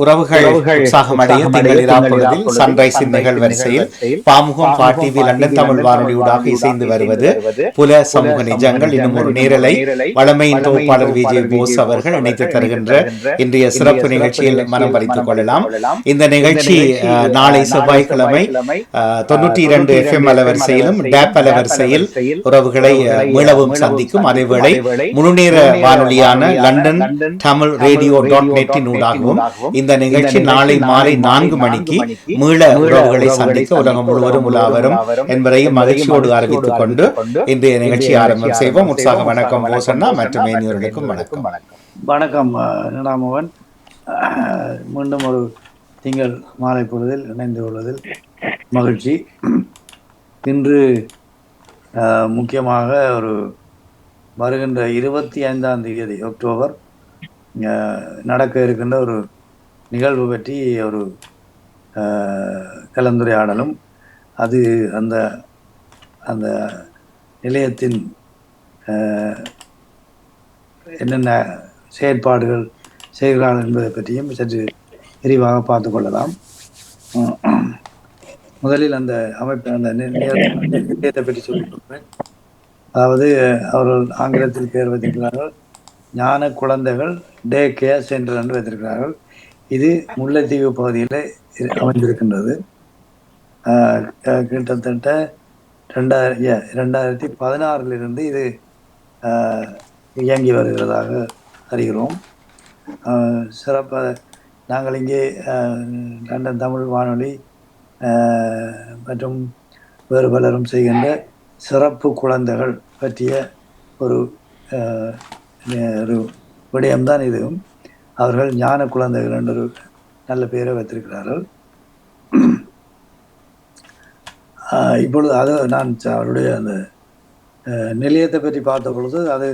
உறவுகள் உற்சாகமடைய திங்கள் இராப்பொழுதில் சன்ரைஸின் நிகழ்வரிசையில் பாமுகம் பாட்டிவி லண்டன் தமிழ் வானொலியூடாக இசைந்து வருவது புல சமூக நிஜங்கள் இன்னும் ஒரு நேரலை வளமையின் தொகுப்பாளர் விஜய் போஸ் அவர்கள் இணைத்து தருகின்ற இன்றைய சிறப்பு நிகழ்ச்சியில் மனம் பறித்துக் கொள்ளலாம். இந்த நிகழ்ச்சி நாளை செவ்வாய்க்கிழமை 92 FM அலவரிசையிலும் டேப் அலவரிசையில் உறவுகளை மீளவும் சந்திக்கும். அதேவேளை முழுநேர வானொலியான லண்டன் தமிழ் ரேடியோ .net ஊடாகவும் இந்த நிகழ்ச்சி நாளை மாலை 4 மணிக்கு மீள உறவுகளை சந்திக்க உலகம் முழுவதும் உலாவரும் என்பதையும் மகிழ்ச்சியோடு அறிவித்துக் கொண்டு இன்றைய நிகழ்ச்சி ஆரம்பம் செய்வோம். உற்சாக வணக்கம் போசண்ணா மற்றும் ஏனியர்களுக்கும் வணக்கம். வணக்கம் நினாமோகன். மீண்டும் ஒரு திங்கள் மாலை பொழுதில் இணைந்து கொள்வதில் மகிழ்ச்சி. இன்று முக்கியமாக ஒரு வருகின்ற 25ஆம் தேதி அக்டோபர் நடக்க இருக்கின்ற ஒரு நிகழ்வு பற்றி ஒரு கலந்துரையாடலும், அது அந்த அந்த நிலையத்தின் என்னென்ன செயற்பாடுகள் செய்கிறார்கள் என்பதை பற்றியும் சற்று விரிவாக பார்த்து கொள்ளலாம். முதலில் அந்த அமைப்பு அந்த நிலையத்தை பற்றி சொல்லிக் கொடுப்பேன். அதாவது அவர்கள் ஆங்கிலத்தில் பெயர் வைத்திருக்கிறார்கள் ஞான குழந்தைகள் டே கேர் சென்டர் என்று வைத்திருக்கிறார்கள். இது முல்லைத்தீவு பகுதியில் அமைந்திருக்கின்றது. கிட்டத்தட்ட 2016 இது இயங்கி வருகிறதாக அறிகிறோம். சிறப்பாக நாங்கள் இங்கே லண்டன் தமிழ் வானொலி மற்றும் வேறு பலரும் செய்கின்ற சிறப்பு குழந்தைகள் பற்றிய ஒரு விடயம்தான் இதுவும். அவர்கள் ஞான குழந்தைகள் என்ற ஒரு நல்ல பெயரை வைத்திருக்கிறார்கள். இப்பொழுது அது நான் அவருடைய அந்த நிலையத்தை பற்றி பார்த்த பொழுது அது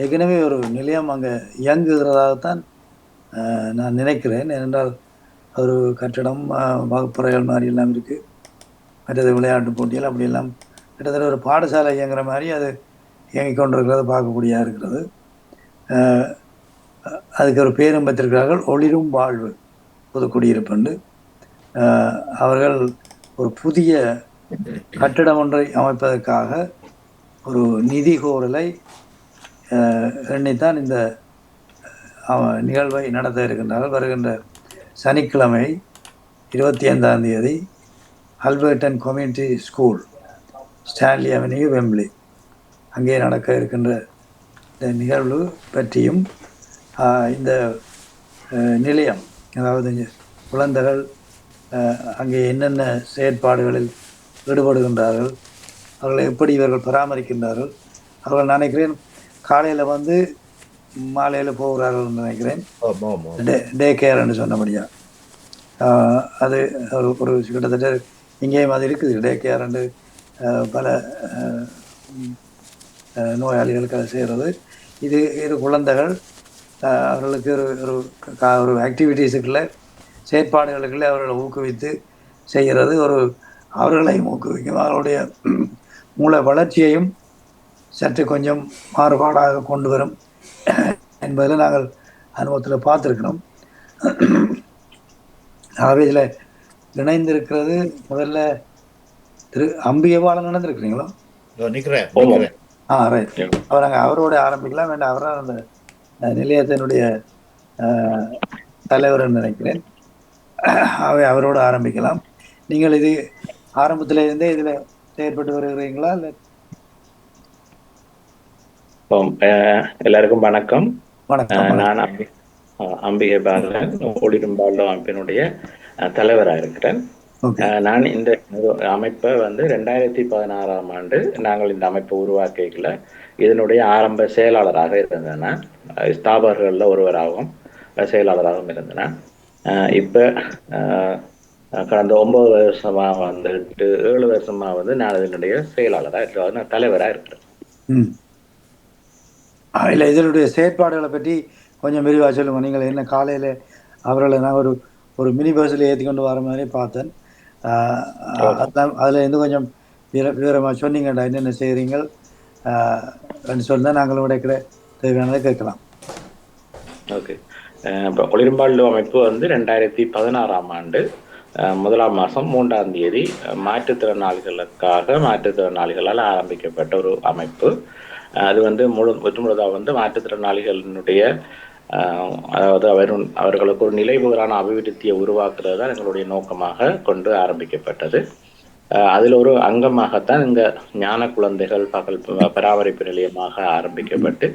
ஏற்கனவே ஒரு நிலையம் அங்கே இயங்குகிறதாகத்தான் நான் நினைக்கிறேன். ஏனென்றால் ஒரு கட்டடம் வகுப்பறைகள் மாதிரி எல்லாம் இருக்குது. மற்றது விளையாட்டு போட்டிகள் அப்படியெல்லாம் கிட்டத்தட்ட ஒரு பாடசாலை இயங்குகிற மாதிரி அது இயங்கிக் கொண்டிருக்கிறது பார்க்கக்கூடியதாக இருக்கிறது. அதுக்கு ஒரு பேரும் வைத்திருக்கிறார்கள் ஒளிரும் வாழ்வு பொதுக்குடியிருப்பு. அவர்கள் ஒரு புதிய கட்டிடம் ஒன்றை அமைப்பதற்காக ஒரு நிதி கோரலை எண்ணித்தான் இந்த நிகழ்வை நடத்த இருக்கின்றார்கள். வருகின்ற சனிக்கிழமை 25ஆம் தேதி Alperton community school, Stanley avenue, Wembley, அங்கே நடக்க இருக்கின்ற இந்த நிகழ்வு பற்றியும் இந்த நிலையம், அதாவது குழந்தைகள் அங்கே என்னென்ன செயற்பாடுகளில் ஈடுபடுகின்றார்கள், அவர்களை எப்படி இவர்கள் பராமரிக்கின்றார்கள், அவர்கள் நினைக்கிறேன் காலையில் வந்து மாலையில் போகிறார்கள் நினைக்கிறேன். டே கேர் என்று சொன்னபடியா அது ஒரு கிட்டத்தட்ட இங்கேயும் அது இருக்குது. டே கேர் என்று பல நோயாளிகளுக்கு அதை செய்கிறது. இது குழந்தைகள் அவர்களுக்கு ஒரு ஆக்டிவிட்டீஸுக்குள்ள செயற்பாடுகளுக்குள்ளே அவர்களை ஊக்குவித்து செய்கிறது. அவர்களையும் ஊக்குவிக்கும், அவர்களுடைய மூளை வளர்ச்சியையும் சற்று கொஞ்சம் மாறுபாடாக கொண்டு வரும் என்பதில் நாங்கள் அனுபவத்தில் பார்த்துருக்கிறோம். ஆகவே இதில் இணைந்திருக்கிறது முதல்ல திரு அம்பிகபாலன் நடந்திருக்கிறீங்களோ? ரைட். அவரோட ஆரம்பிக்கலாம் வேண்டாம். அவரால் அந்த நிலையத்தினுடைய தலைவர் நினைக்கிறேன். அவரோடு ஆரம்பிக்கலாம். நீங்கள் இது ஆரம்பத்தில் இருந்தே இதில் செயற்பட்டு வருகிறீங்களா? இல்லை? எல்லாருக்கும் வணக்கம். நான் அம்பிகை பாலன், ஒளிரும் பாலோ அமைப்பினுடைய தலைவராக இருக்கிறேன். நான் இந்த அமைப்பை 2016ஆம் ஆண்டு நாங்கள் இந்த அமைப்பை உருவாக்கிக்கல இதனுடைய ஆரம்ப செயலாளராக இருந்தேன். ஸ்தாபகர்களில் ஒருவராகவும் செயலாளராகவும் இருந்தேன். இப்போ கடந்த 9 வருஷமாக 7 வருஷமாக நான் இதனுடைய செயலாளராக நான் தலைவராக இருக்கிறேன். இல்லை, இதனுடைய செயற்பாடுகளை பற்றி கொஞ்சம் விரிவாக சொல்லுங்க. நீங்கள் என்ன காலையில் அவர்களை நான் ஒரு மினி பஸ்ஸில் ஏற்றி கொண்டு வர மாதிரி பார்த்தேன். அதில் இருந்து கொஞ்சம் விவரமாக சொன்னீங்கடா என்னென்ன செய்கிறீங்க சொன்னால் நாங்களும் கிடைக்கிற தேவையானதை கேட்கலாம். ஓகே. இப்போ ஒளிரும்பாடு அமைப்பு வந்து 2016ஆம் ஆண்டு 1ஆம் மாதம் 3ஆம் தேதி மாற்றுத்திறனாளிகளால் ஆரம்பிக்கப்பட்ட ஒரு அமைப்பு. அது வந்து முழுதாக வந்து மாற்றுத்திறனாளிகளினுடைய அதாவது அவர்களுக்கு ஒரு நிலைபெறான அபிவிருத்தியை உருவாக்குறது தான் எங்களுடைய நோக்கமாக கொண்டு ஆரம்பிக்கப்பட்டது. அதில் ஒரு அங்கமாகத்தான் இந்த ஞான குழந்தைகள் பராமரிப்பு நிலையமாக ஆரம்பிக்கப்பட்டு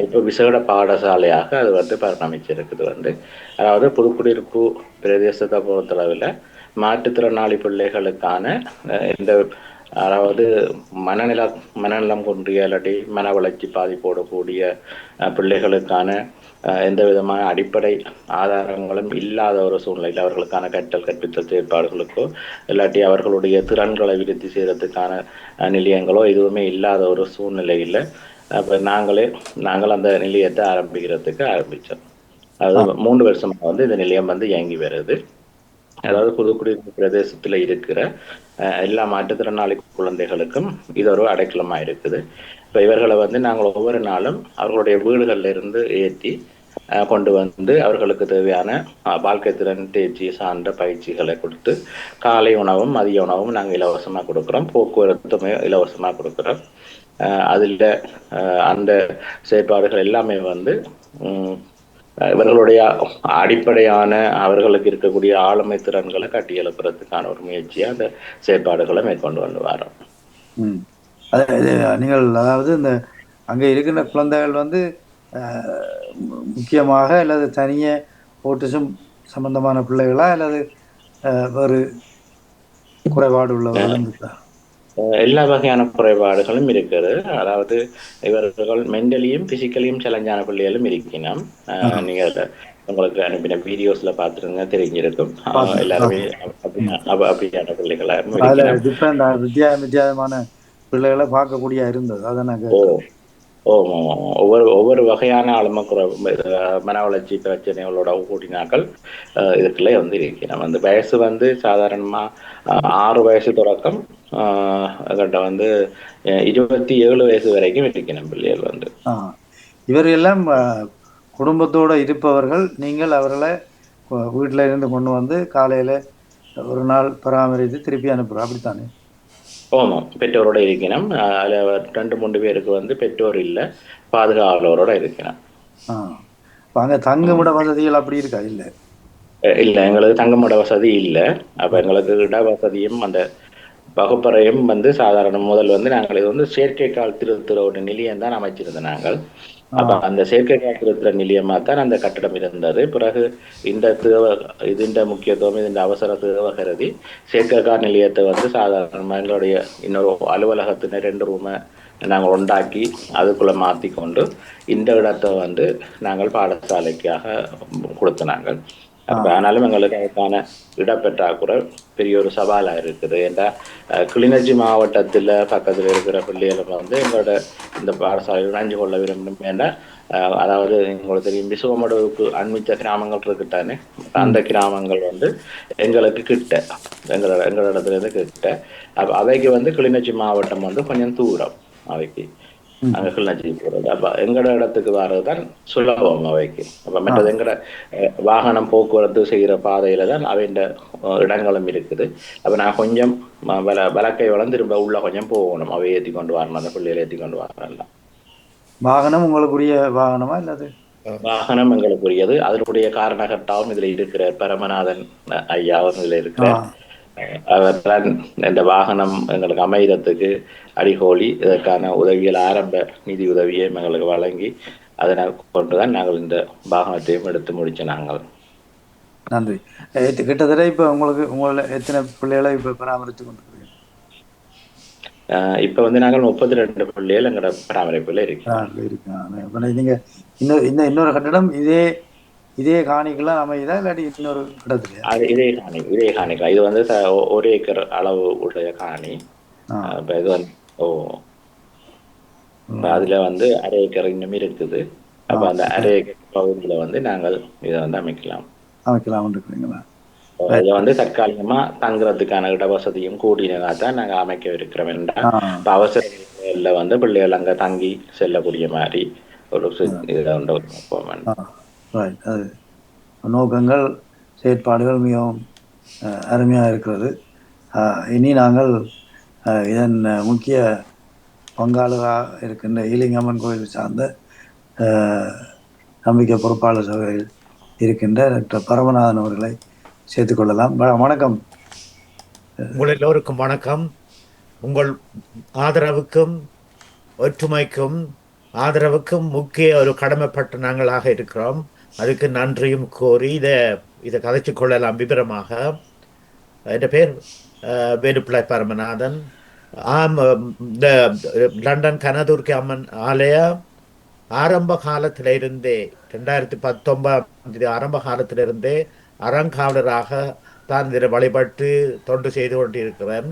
இப்போ விசேட பாடசாலையாக அது வந்து பரிணமிச்சிருக்குது. வந்து அதாவது புதுக்குடியிருப்பு பிரதேசத்தை பொறுத்தளவில் மாற்றுத்திறனாளி பிள்ளைகளுக்கான இந்த அதாவது மனநலம் குன்றிய இல்லாட்டி மன வளர்ச்சி பாதிப்போடக்கூடிய பிள்ளைகளுக்கான எந்த விதமான அடிப்படை ஆதாரங்களும் இல்லாத ஒரு சூழ்நிலையில் அவர்களுக்கான கற்பித்தல் செயற்பாடுகளுக்கோ இல்லாட்டி அவர்களுடைய திறன்களை விருத்தி செய்யறதுக்கான நிலையங்களோ எதுவுமே இல்லாத ஒரு சூழ்நிலையில் அப்போ நாங்கள் அந்த நிலையத்தை ஆரம்பித்தோம். அதாவது 3 வருஷமாக வந்து இந்த நிலையம் வந்து இயங்கி வருது. அதாவது புதுக்குடியிருப்பு பிரதேசத்துல இருக்கிற எல்லா மாற்றுத்திறனாளி குழந்தைகளுக்கும் இது ஒரு அடைக்கலமா இருக்குது. இப்போ இவர்களை வந்து நாங்கள் ஒவ்வொரு நாளும் அவர்களுடைய வீடுகள்ல இருந்து ஏற்றி கொண்டு வந்து அவர்களுக்கு தேவையான வாழ்க்கை திறன் தேர்ச்சி சார்ந்த பயிற்சிகளை கொடுத்து காலை உணவும் மதிய உணவும் நாங்கள் இலவசமாக கொடுக்குறோம். போக்குவரத்துமே இலவசமாக கொடுக்குறோம். அதில் அந்த செயற்பாடுகள் எல்லாமே வந்து இவர்களுடைய அடிப்படையான அவர்களுக்கு இருக்கக்கூடிய ஆளுமை திறன்களை கட்டி எழுப்புறதுக்கான ஒரு முயற்சியாக அந்த செயற்பாடுகளை மேற்கொண்டு வந்து வரோம். நீங்கள் அதாவது இந்த அங்கே இருக்கின்ற குழந்தைகள் வந்து முக்கியமாக அல்லது தனியே ஓட்டிசம் சம்பந்தமான பிள்ளைகளா அல்லது வேறு குறைபாடு உள்ளவர்களும் இருக்கா? எல்லா வகையான குறைபாடுகளும் இருக்குது. அதாவது இவர்கள் மென்டலியும் பிசிக்கலியும் சேலஞ்சான பிள்ளைகளும் இருக்கணும். நீங்க உங்களுக்கு அனுப்பின வீடியோஸ்ல பார்த்துருங்க, தெரிஞ்சிருக்கும். எல்லாருமே அப்படியான பிள்ளைகளா வித்தியாசமான பிள்ளைகளை பார்க்கக்கூடிய இருந்தது. அதை ஒவ்வொரு வகையான மன வளர்ச்சி பிரச்சனைகளோட கூட்டினாக்கள் இதுக்குள்ள வந்து இருக்கணும். அந்த வயசு வந்து சாதாரணமா 6 வயசு தொடக்கம் வந்து 27 வயசு வரைக்கும் இருக்கணும் பிள்ளைகள் வந்து. இவரெல்லாம் குடும்பத்தோட இருப்பவர்கள். நீங்கள் அவர்களை வீட்டில இருந்து கொண்டு வந்து காலையில ஒரு நாள் பராமரித்து திருப்பி அனுப்புறோம், அப்படித்தானே? ஆமாம், பெற்றோரோட இருக்கணும். அதில் 2-3 பேருக்கு வந்து பெற்றோர் இல்லை, பாதுகாவலரோட இருக்கணும். அங்கே தங்குமிட வசதிகள் அப்படி இருக்கா? இல்லை இல்லை, எங்களுக்கு தங்குமிட வசதி இல்லை. அப்போ எங்களுக்கு இட வசதியும் அந்த வகுப்பறையும் வந்து சாதாரண முதல் வந்து நாங்கள் இது வந்து செயற்கைக்கால் திருத்துற ஒரு நிலையம் தான் அமைச்சிருந்தோம் நாங்கள். அப்ப அந்த செயற்கைக்கால் திருத்துற நிலையமா தான் அந்த கட்டடம் இருந்தது. பிறகு இந்த முக்கியத்துவம் இந்த அவசர தேவை கருதி செயற்கைக்கால் நிலையத்தை வந்து சாதாரண எங்களுடைய இன்னொரு அலுவலகத்தின 2 ரூமை நாங்கள் உண்டாக்கி அதுக்குள்ள மாற்றி கொண்டு இந்த இடத்தை வந்து நாங்கள் பாடசாலைக்காக கொடுத்த நாங்கள். அப்போ ஆனாலும் எங்களுக்கு அதுக்கான இடப்பெற்றாக்குறை பெரிய ஒரு சவாலாக இருக்குது. ஏன்னா கிளிநொச்சி மாவட்டத்தில் பக்கத்தில் இருக்கிற பிள்ளைகளும் வந்து எங்களோட இந்த பாடசாலையில் இணைஞ்சு கொள்ள விரும்பும். ஏன்னா அதாவது உங்களுக்கு தெரியும், விசுவமடுவுக்கு அண்மித்த கிராமங்கள் இருக்குட்டானே, அந்த கிராமங்கள் வந்து எங்களுக்கு கிட்ட எங்களிடத்துலேருந்து கிட்ட. அப்போ அவைக்கு வந்து கிளிநொச்சி மாவட்டம் வந்து கொஞ்சம் தூரம் அவைக்கு, அங்கே கிளிநொச்சி போகிறது. அப்போ எங்களோட இடத்துக்கு வர்றது தான் சுலபம் அவைக்கு. அப்போ மற்றது எங்களோட வாகனம் போக்குவரத்து செய்கிற பாதையில தான் அவைண்ட இடங்களும் இருக்குது. அப்போ நான் கொஞ்சம் வழக்கை திரும்ப உள்ள கொஞ்சம் போகணும், அவை ஏற்றி கொண்டு வரணும், அந்த பிள்ளைகளை ஏற்றி கொண்டு வரலாம். வாகனம் உங்களுக்குரிய வாகனமா இல்லாது? வாகனம் எங்களுக்குரியது. அதனுடைய காரணகர்த்தாவும் இதுல இருக்கிற பரமநாதன் ஐயாவும் இதுல இருக்கிறார். அவர் இந்த வாகனம் எங்களுக்கு அமைகிறதுக்கு அடிகோலி இதற்கான உதவிகள் ஆரம்ப நிதி உதவியை எங்களுக்கு வழங்கி அதனால் கொண்டுதான் நாங்கள் இந்த வாகனத்தையும் எடுத்து முடிச்ச நாங்கள். நன்றி. கிட்டத்தட்ட இப்ப உங்களை எத்தனை பிள்ளைகளை இப்ப பராமரித்து கொண்டிருக்கீங்க? இப்ப வந்து நாங்கள் 32 பிள்ளைகள் எங்களோட பராமரிப்புல இருக்கு. நீங்க இன்னொரு கட்டடம் இதே காணிக்கெல்லாம் அமையுதா இல்லாட்டி இன்னொரு இடத்துல? இதே காணிக்கலாம். இது வந்து 1 ஏக்கர் அளவு உடைய காணி. இது வந்து அதுல வந்து 1/2 ஏக்கர் இன்னும் இருக்குது. அப்ப அந்த 1/2 ஏக்கர் பகுதியில வந்து நாங்கள் இதை வந்து அமைக்கலாம். இதை வந்து தற்காலிகமா தங்குறதுக்கான இடவசதியும் கூடினதா தான் நாங்க அமைக்க இருக்கிறோம். என்றால் அவசர வந்து பிள்ளைகள் அங்க தங்கி செல்லக்கூடிய மாதிரி ஒரு இதை உண்டு. நோக்கங்கள் செயற்பாடுகள் மிகவும் அருமையாக இருக்கிறது. இனி நாங்கள் இதன் முக்கிய பங்காளராக இருக்கின்ற ஈலிங்கம்மன் கோயில் சார்ந்த நம்பிக்கை பொறுப்பாளர் சபையில் இருக்கின்ற டாக்டர் பரமநாதன் அவர்களை சேர்த்துக்கொள்ளலாம். வணக்கம். உங்கள் எல்லோருக்கும் வணக்கம். உங்கள் ஆதரவுக்கும் ஒற்றுமைக்கும் ஆதரவுக்கும் முக்கிய ஒரு கடமைப்பட்ட நாங்களாக இருக்கிறோம். அதுக்கு நன்றியும் கோரி இதை கதைச்சு கொள்ளலாம் விபரமாக. என் பேர் வேலுப்பிள்ளை பரமநாதன். இந்த லண்டன் கனதுர்க்கி அம்மன் ஆலய ஆரம்ப காலத்திலிருந்தே 2019 ஆரம்ப காலத்திலிருந்தே அறங்காவலராக தான் இதில் வழிபட்டு தொண்டு செய்து கொண்டிருக்கிறேன்.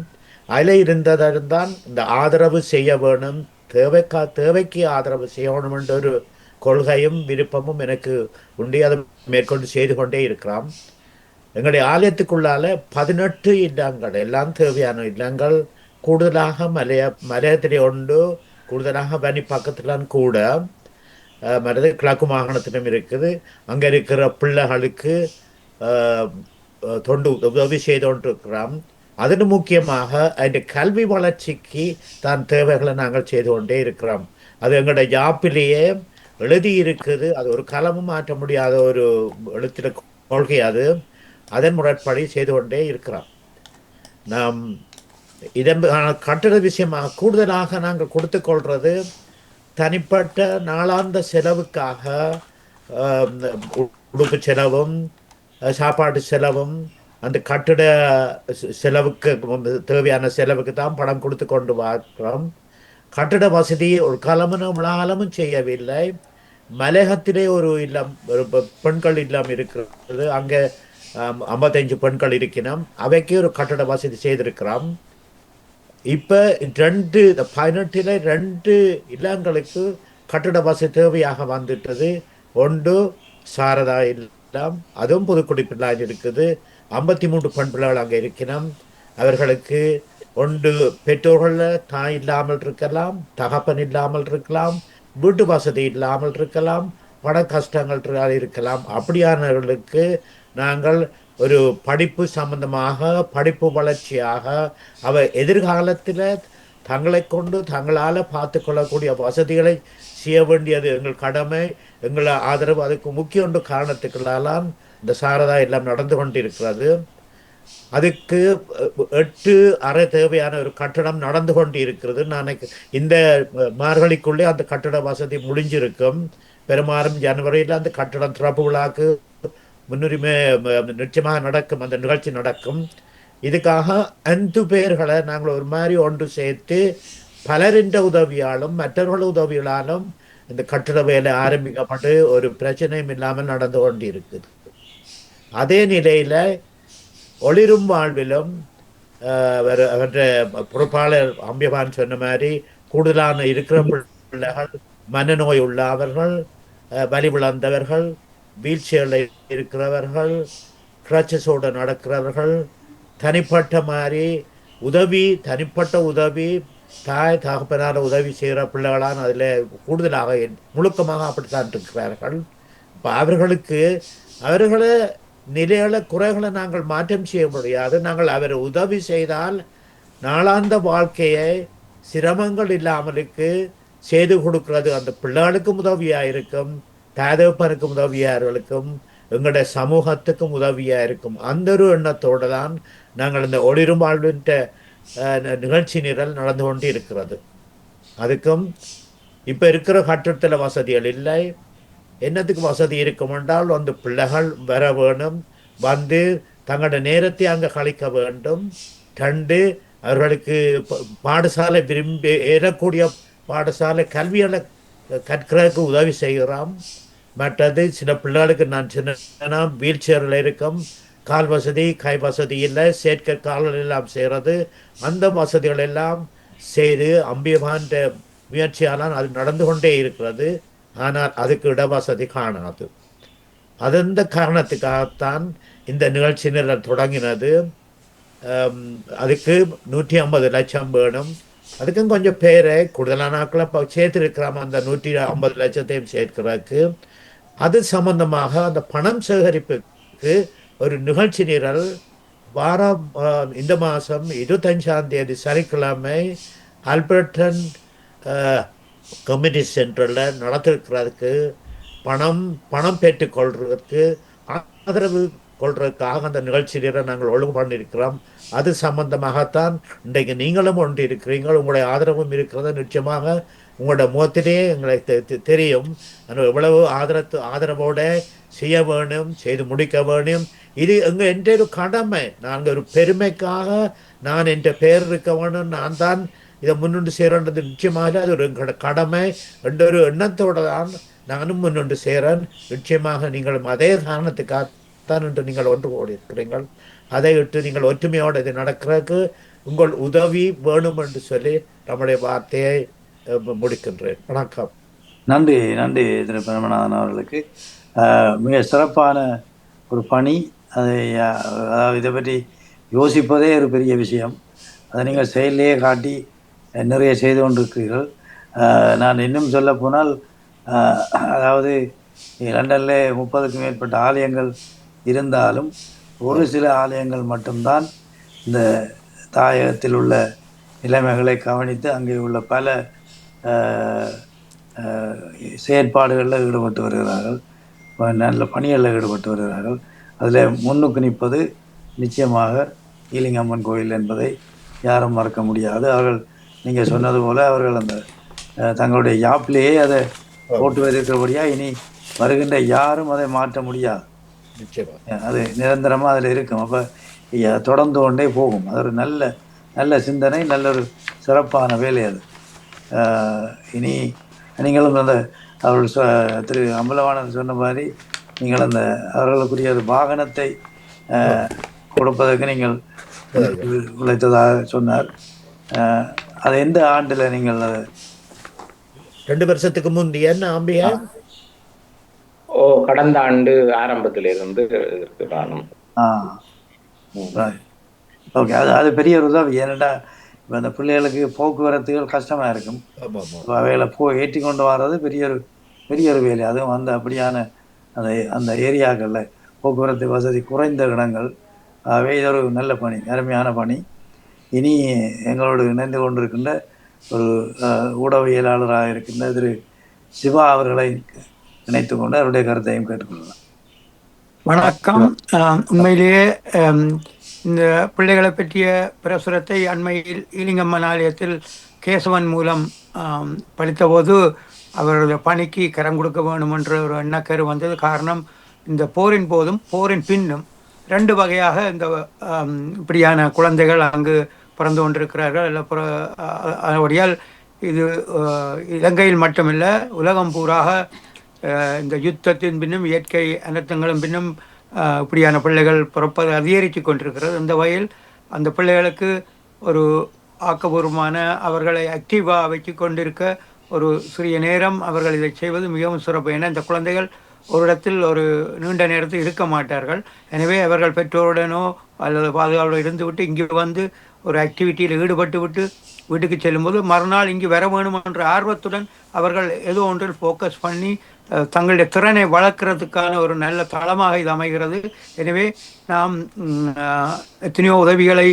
அதில் இருந்ததான் இந்த ஆதரவு செய்ய வேணும், தேவைக்கு ஆதரவு செய்யணும் என்ற ஒரு கொள்கையும் விருப்பமும் எனக்கு உண்டு. அதை மேற்கொண்டு செய்து கொண்டே இருக்கிறோம். எங்களுடைய ஆலயத்துக்குள்ளால 18 இல்லங்கள், எல்லாம் தேவையான இல்லங்கள், கூடுதலாக மலையத்திலே உண்டு, கூடுதலாக வனி பக்கத்துலாம் கூட மற்றது கிழக்கு மாகாணத்திலும் இருக்குது. அங்கே இருக்கிற பிள்ளைகளுக்கு தொண்டு உதவி செய்து கொண்டிருக்கிறோம். அதில் முக்கியமாக அந்த கல்வி வளர்ச்சிக்கு தான் தேவைகளை நாங்கள் செய்து கொண்டே இருக்கிறோம். அது எங்களுடைய யாப்பிலேயே எழுதி இருக்குது. அது ஒரு காலமும் மாற்ற முடியாத ஒரு எழுத்தின கொள்கை. அதன் முறைப்படி செய்து கொண்டே இருக்கிறோம். நாம் இதன் கட்டட விஷயமாக கூடுதலாக நாங்கள் கொடுத்து கொள்வது தனிப்பட்ட நாளாந்த செலவுக்காக உடுப்பு செலவும் சாப்பாட்டு செலவும் அந்த கட்டிட செலவுக்கு தேவையான செலவுக்கு தான் பணம் கொடுத்து கொண்டு பார்க்கிறோம். கட்டிட வசதி ஒரு காலமும் செய்யவில்லை. மலையகத்திலே ஒரு இல்லம், ஒரு பெண்கள் இல்லம் இருக்கிறது. அங்கே 55 பெண்கள் இருக்கணும். அவைக்கு ஒரு கட்டிட வசதி செய்திருக்கிறோம். இப்போ 18 2 இல்லங்களுக்கு கட்டிட வசதி தேவையாக வந்துட்டது. ஒன்று சாரதா இல்லம், அதுவும் புதுக்குடிப்பிள்ளான் இருக்குது. 53 பெண் பிள்ளைகள் அங்கே இருக்கணும். அவர்களுக்கு ஒன்று பெற்றோர்கள் தாய் இல்லாமல் இருக்கலாம், தகப்பன் இல்லாமல் இருக்கலாம், வீட்டு வசதி இல்லாமல் இருக்கலாம், பண கஷ்டங்கள் இருக்கலாம். அப்படியானவர்களுக்கு நாங்கள் ஒரு படிப்பு சம்பந்தமாக, படிப்பு வளர்ச்சியாக, எதிர்காலத்தில் தங்களை கொண்டு தங்களால் பார்த்து கொள்ளக்கூடிய வசதிகளை செய்ய வேண்டியது எங்கள் கடமை, எங்கள் ஆதரவு. அதுக்கு முக்கிய ஒன்று காரணத்துக்களால் இந்த சாரதா எல்லாம் நடந்து கொண்டிருக்கிறது. அதுக்கு 8 அறை தேவையான ஒரு கட்டடம் நடந்து கொண்டு இருக்கிறது. நான் இந்த மார்கழிக்குள்ளே அந்த கட்டட வசதி முடிஞ்சிருக்கும். பெரும்பாலும் ஜனவரியில் அந்த கட்டடம் திறப்பு விழாக்கு முன்னுரிமை நிச்சயமாக நடக்கும், அந்த நிகழ்ச்சி நடக்கும். இதுக்காக 5 பேர்களை நாங்கள் ஒரு மாதிரி ஒன்று சேர்த்து பலரின் உதவியாலும் மற்றவர்கள் உதவிகளாலும் இந்த கட்டிட வேலை ஆரம்பிக்கப்பட்டு ஒரு பிரச்சனையும் இல்லாமல் நடந்து கொண்டு இருக்குது. அதே நிலையில் ஒளிரும் வாழ்விலும் அவற்றை பொறுப்பாளர் அம்பியபான் சொன்ன மாதிரி கூடுதலான இருக்கிற பிள்ளைகள், மனநோய் உள்ளவர்கள், வலி விழந்தவர்கள், வீழ்ச்சிகளில் இருக்கிறவர்கள், கிரச்சஸோடு நடக்கிறவர்கள், தனிப்பட்ட மாதிரி தனிப்பட்ட உதவி, தாய் தகப்பனார உதவி செய்கிற பிள்ளைகளான அதில் கூடுதலாக முழுக்கமாக அப்படித்தான் இருக்கிறார்கள். இப்போ அவர்களை நிலைகளை குறைகளை நாங்கள் மாற்றம் செய்ய முடியாது. நாங்கள் அவர் உதவி செய்தால் நாளாந்த வாழ்க்கையை சிரமங்கள் இல்லாமலுக்கு செய்து கொடுக்கிறது அந்த பிள்ளைகளுக்கும் உதவியாக இருக்கும், தாதப்பனுக்கும் உதவியார்களுக்கும், எங்களுடைய சமூகத்துக்கும் உதவியாக இருக்கும். அந்த ஒரு எண்ணத்தோடு தான் நாங்கள் இந்த ஒளிரும் வாழ்வின் நிகழ்ச்சி நிரல் நடந்து கொண்டு இருக்கிறது. அதுக்கும் இப்போ இருக்கிற கட்டத்தில் வசதிகள் இல்லை. என்னத்துக்கு வசதி இருக்கும் என்றால் வந்து பிள்ளைகள் வர வேணும், வந்து தங்களோட நேரத்தை அங்கே கழிக்க வேண்டும். 2 அவர்களுக்கு பாடசாலை விரும்பி ஏறக்கூடிய பாடசாலை கல்விகளை கற்கிறதுக்கு உதவி செய்கிறோம். மற்றது சில பிள்ளைகளுக்கு நான் சின்ன வீல் சேரில் இருக்கும், கால் வசதி கை வசதி இல்லை, செயற்கை கால்கள் எல்லாம் செய்கிறது. அந்த வசதிகள் எல்லாம் செய்து அம்பியபான் முயற்சியால் அது நடந்து கொண்டே இருக்கிறது. ஆனால் அதுக்கு இடவசதி காணாது. அந்த காரணத்துக்காகத்தான் இந்த நிகழ்ச்சி நிரல் தொடங்கினது. அதுக்கு 150 லட்சம் வேணும். அதுக்கும் கொஞ்சம் பேரை கூடுதலான ஆக்களை சேர்த்துருக்கிறோம். அந்த 150 லட்சத்தையும் சேர்க்கிறதுக்கு அது சம்பந்தமாக அந்த பணம் சேகரிப்புக்கு ஒரு நிகழ்ச்சி நிரல் வாரம் இந்த மாதம் 25ஆம் தேதி சனிக்கிழமை ஆல்பர்டன் கம்யூனிட்டி சென்டரில் நடத்திருக்கிறதுக்கு பணம் பணம் பெற்றுக்கொள்றதுக்கு ஆதரவு கொள்றதுக்காக அந்த நிகழ்ச்சியில நாங்கள் ஒழுங்கு பண்ணியிருக்கிறோம். அது சம்பந்தமாகத்தான் இன்றைக்கு நீங்களும் ஒன்று இருக்கிறீர்கள், உங்களுடைய ஆதரவும் இருக்கிறது. நிச்சயமாக உங்களோட முகத்திலே எங்களுக்கு தெரியும் எவ்வளவு ஆதரவோட செய்ய வேணும், செய்து முடிக்க வேணும். இது என்ற ஒரு கடமை. நாங்கள் ஒரு பெருமைக்காக நான் என்ற பெயர் இருக்க வேணும், நான் தான் இதை முன்னின்று சேரன்றது நிச்சயமாக அது ஒரு கடமை என்ற ஒரு எண்ணத்தோடு தான் நானும் முன்னின்று சேரன். நிச்சயமாக நீங்களும் அதே காரணத்துக்காகத்தான் என்று நீங்கள் ஒன்று கூடி இருக்கிறீர்கள். அதை விட்டு நீங்கள் ஒற்றுமையோடு இது நடக்கிறதுக்கு உங்கள் உதவி வேணும் என்று சொல்லி நம்முடைய வார்த்தையை முடிக்கின்றேன். வணக்கம். நன்றி நன்றி திரு பிரமநாதன் அவர்களுக்கு. மிக சிறப்பான ஒரு பணி. அதை அதாவது இதை பற்றி யோசிப்பதே ஒரு பெரிய விஷயம். அதை நீங்கள் செயலிலேயே காட்டி நிறைய செய்து கொண்டிருக்கிறீர்கள். நான் இன்னும் சொல்ல போனால் அதாவது லண்டனில் 30க்கும் மேற்பட்ட ஆலயங்கள் இருந்தாலும் ஒரு சில ஆலயங்கள் மட்டும்தான் இந்த தாயகத்தில் உள்ள நிலைமைகளை கவனித்து அங்கே உள்ள பல செயற்பாடுகளில் ஈடுபட்டு வருகிறார்கள், நல்ல பணிகளில் ஈடுபட்டு வருகிறார்கள். அதில் முன்னுக்கு நிற்பது நிச்சயமாக ஈலிங்கம்மன் கோயில் என்பதை யாரும் மறக்க முடியாது. அவர்கள் நீங்கள் சொன்னது போல் அவர்கள் அந்த தங்களுடைய யாப்பிலேயே அதை போட்டு வைத்திருக்கிறபடியாக இனி வருகின்ற யாரும் அதை மாற்ற முடியாது. அது நிரந்தரமாக அதில் இருக்கும். அப்போ தொடர்ந்து கொண்டே போகும். அது ஒரு நல்ல நல்ல சிந்தனை, நல்ல ஒரு சிறப்பான வேலை அது. இனி நீங்களும் அந்த அவர்கள் திரு அம்பலவாணன் சொன்ன மாதிரி நீங்கள் அந்த அவர்களுக்குரிய வாகனத்தை கொடுப்பதற்கு நீங்கள் உழைத்ததாக சொன்னார். அது எந்த ஆண்டில் நீங்கள் 2 வருஷத்துக்கு முந்தைய கடந்த ஆண்டு ஆரம்பத்திலிருந்து இருக்கிறானும். ஓகே, அது பெரிய ஒரு உதவி. ஏன்னாடா இப்போ அந்த பிள்ளைகளுக்கு போக்குவரத்துகள் கஷ்டமாக இருக்கும். அவைகளை ஏற்றி கொண்டு வர்றது பெரிய ஒரு வேலை. அதுவும் அந்த அப்படியான அந்த ஏரியாக்களில் போக்குவரத்து வசதி குறைந்த இடங்கள். ஆகவே இது ஒரு நல்ல பணி, அருமையான பணி. இனி எங்களோடு இணைந்து கொண்டிருக்கின்ற ஒரு ஊடகவியலாளராக இருக்கின்ற திரு சிவா அவர்களை இணைத்து கொண்டு அவருடைய கருத்தையும் கேட்டுக்கொள்ளலாம். வணக்கம். உண்மையிலேயே இந்த பிள்ளைகளை பற்றிய பிரசுரத்தை அண்மையில் ஈலிங்கம்மன் ஆலயத்தில் கேசவன் மூலம் படித்தபோது அவருடைய பணிக்கு கரம் கொடுக்க வேண்டும் என்ற ஒரு எண்ணக்கரு வந்தது. காரணம், இந்த போரின் போதும் போரின் பின்னும் 2 வகையாக இந்த இப்படியான குழந்தைகள் அங்கு பிறந்து கொண்டிருக்கிறார்கள். அதோடையால் இது இலங்கையில் மட்டுமில்ல, உலகம் பூராக இந்த யுத்தத்தின் பின்னும் இயற்கை அனர்த்தங்களும் பின்னும் இப்படியான பிள்ளைகள் பிறப்பது அதிகரித்து கொண்டிருக்கிறது. இந்த வகையில் அந்த பிள்ளைகளுக்கு ஒரு ஆக்கபூர்வமான அவர்களை ஆக்டிவாக வச்சு கொண்டிருக்க ஒரு சிறிய நேரம் அவர்கள் இதை செய்வது மிகவும் சிறப்பு. ஏன்னா இந்த குழந்தைகள் ஒரு இடத்தில் ஒரு நீண்ட நேரத்தில் இருக்க மாட்டார்கள். எனவே அவர்கள் பெற்றோருடனோ அல்லது பாதுகாப்போடு இருந்துவிட்டு இங்கே வந்து ஒரு ஆக்டிவிட்டியில் ஈடுபட்டு விட்டு வீட்டுக்கு செல்லும்போது மறுநாள் இங்கு வர வேணும் என்ற ஆர்வத்துடன் அவர்கள் ஏதோ ஒன்றில் ஃபோக்கஸ் பண்ணி தங்களுடைய திறனை வளர்க்கறதுக்கான ஒரு நல்ல தளமாக இது அமைகிறது. எனவே நாம் எத்தனையோ உதவிகளை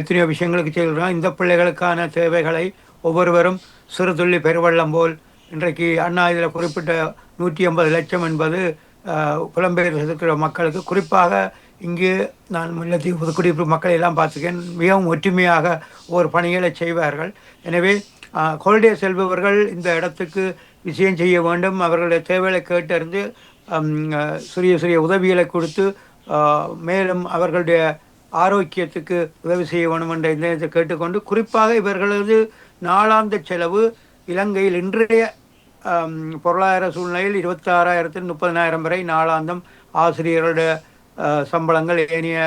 எத்தனையோ விஷயங்களுக்கு செய்கிறோம். இந்த பிள்ளைகளுக்கான தேவைகளை ஒவ்வொருவரும் சிறு துள்ளி பெருவெள்ளம் போல் இன்றைக்கு அண்ணா இதில் குறிப்பிட்ட 150 லட்சம் என்பது புலம்பெயர் இருக்கிற மக்களுக்கு, குறிப்பாக இங்கு நான் முல்லைத்தீவு புதுக்குடியிருப்பு மக்களை எல்லாம் பார்த்துக்கேன், மிகவும் ஒற்றுமையாக ஒவ்வொரு பணிகளை செய்வார்கள். எனவே ஹாலிடே செல்பவர்கள் இந்த இடத்துக்கு விஷயம் செய்ய வேண்டும். அவர்களுடைய தேவைகளை கேட்டறிந்து சிறிய சிறிய உதவிகளை கொடுத்து மேலும் அவர்களுடைய ஆரோக்கியத்துக்கு உதவி செய்ய வேண்டும் என்ற இந்த கேட்டுக்கொண்டு, குறிப்பாக இவர்களது நாளாந்த செலவு இலங்கையில் இன்றைய பொருளாதார சூழ்நிலையில் 26,000 30,000 வரை நாளாந்தம் ஆசிரியர்களுடைய சம்பளங்கள், ஏனைய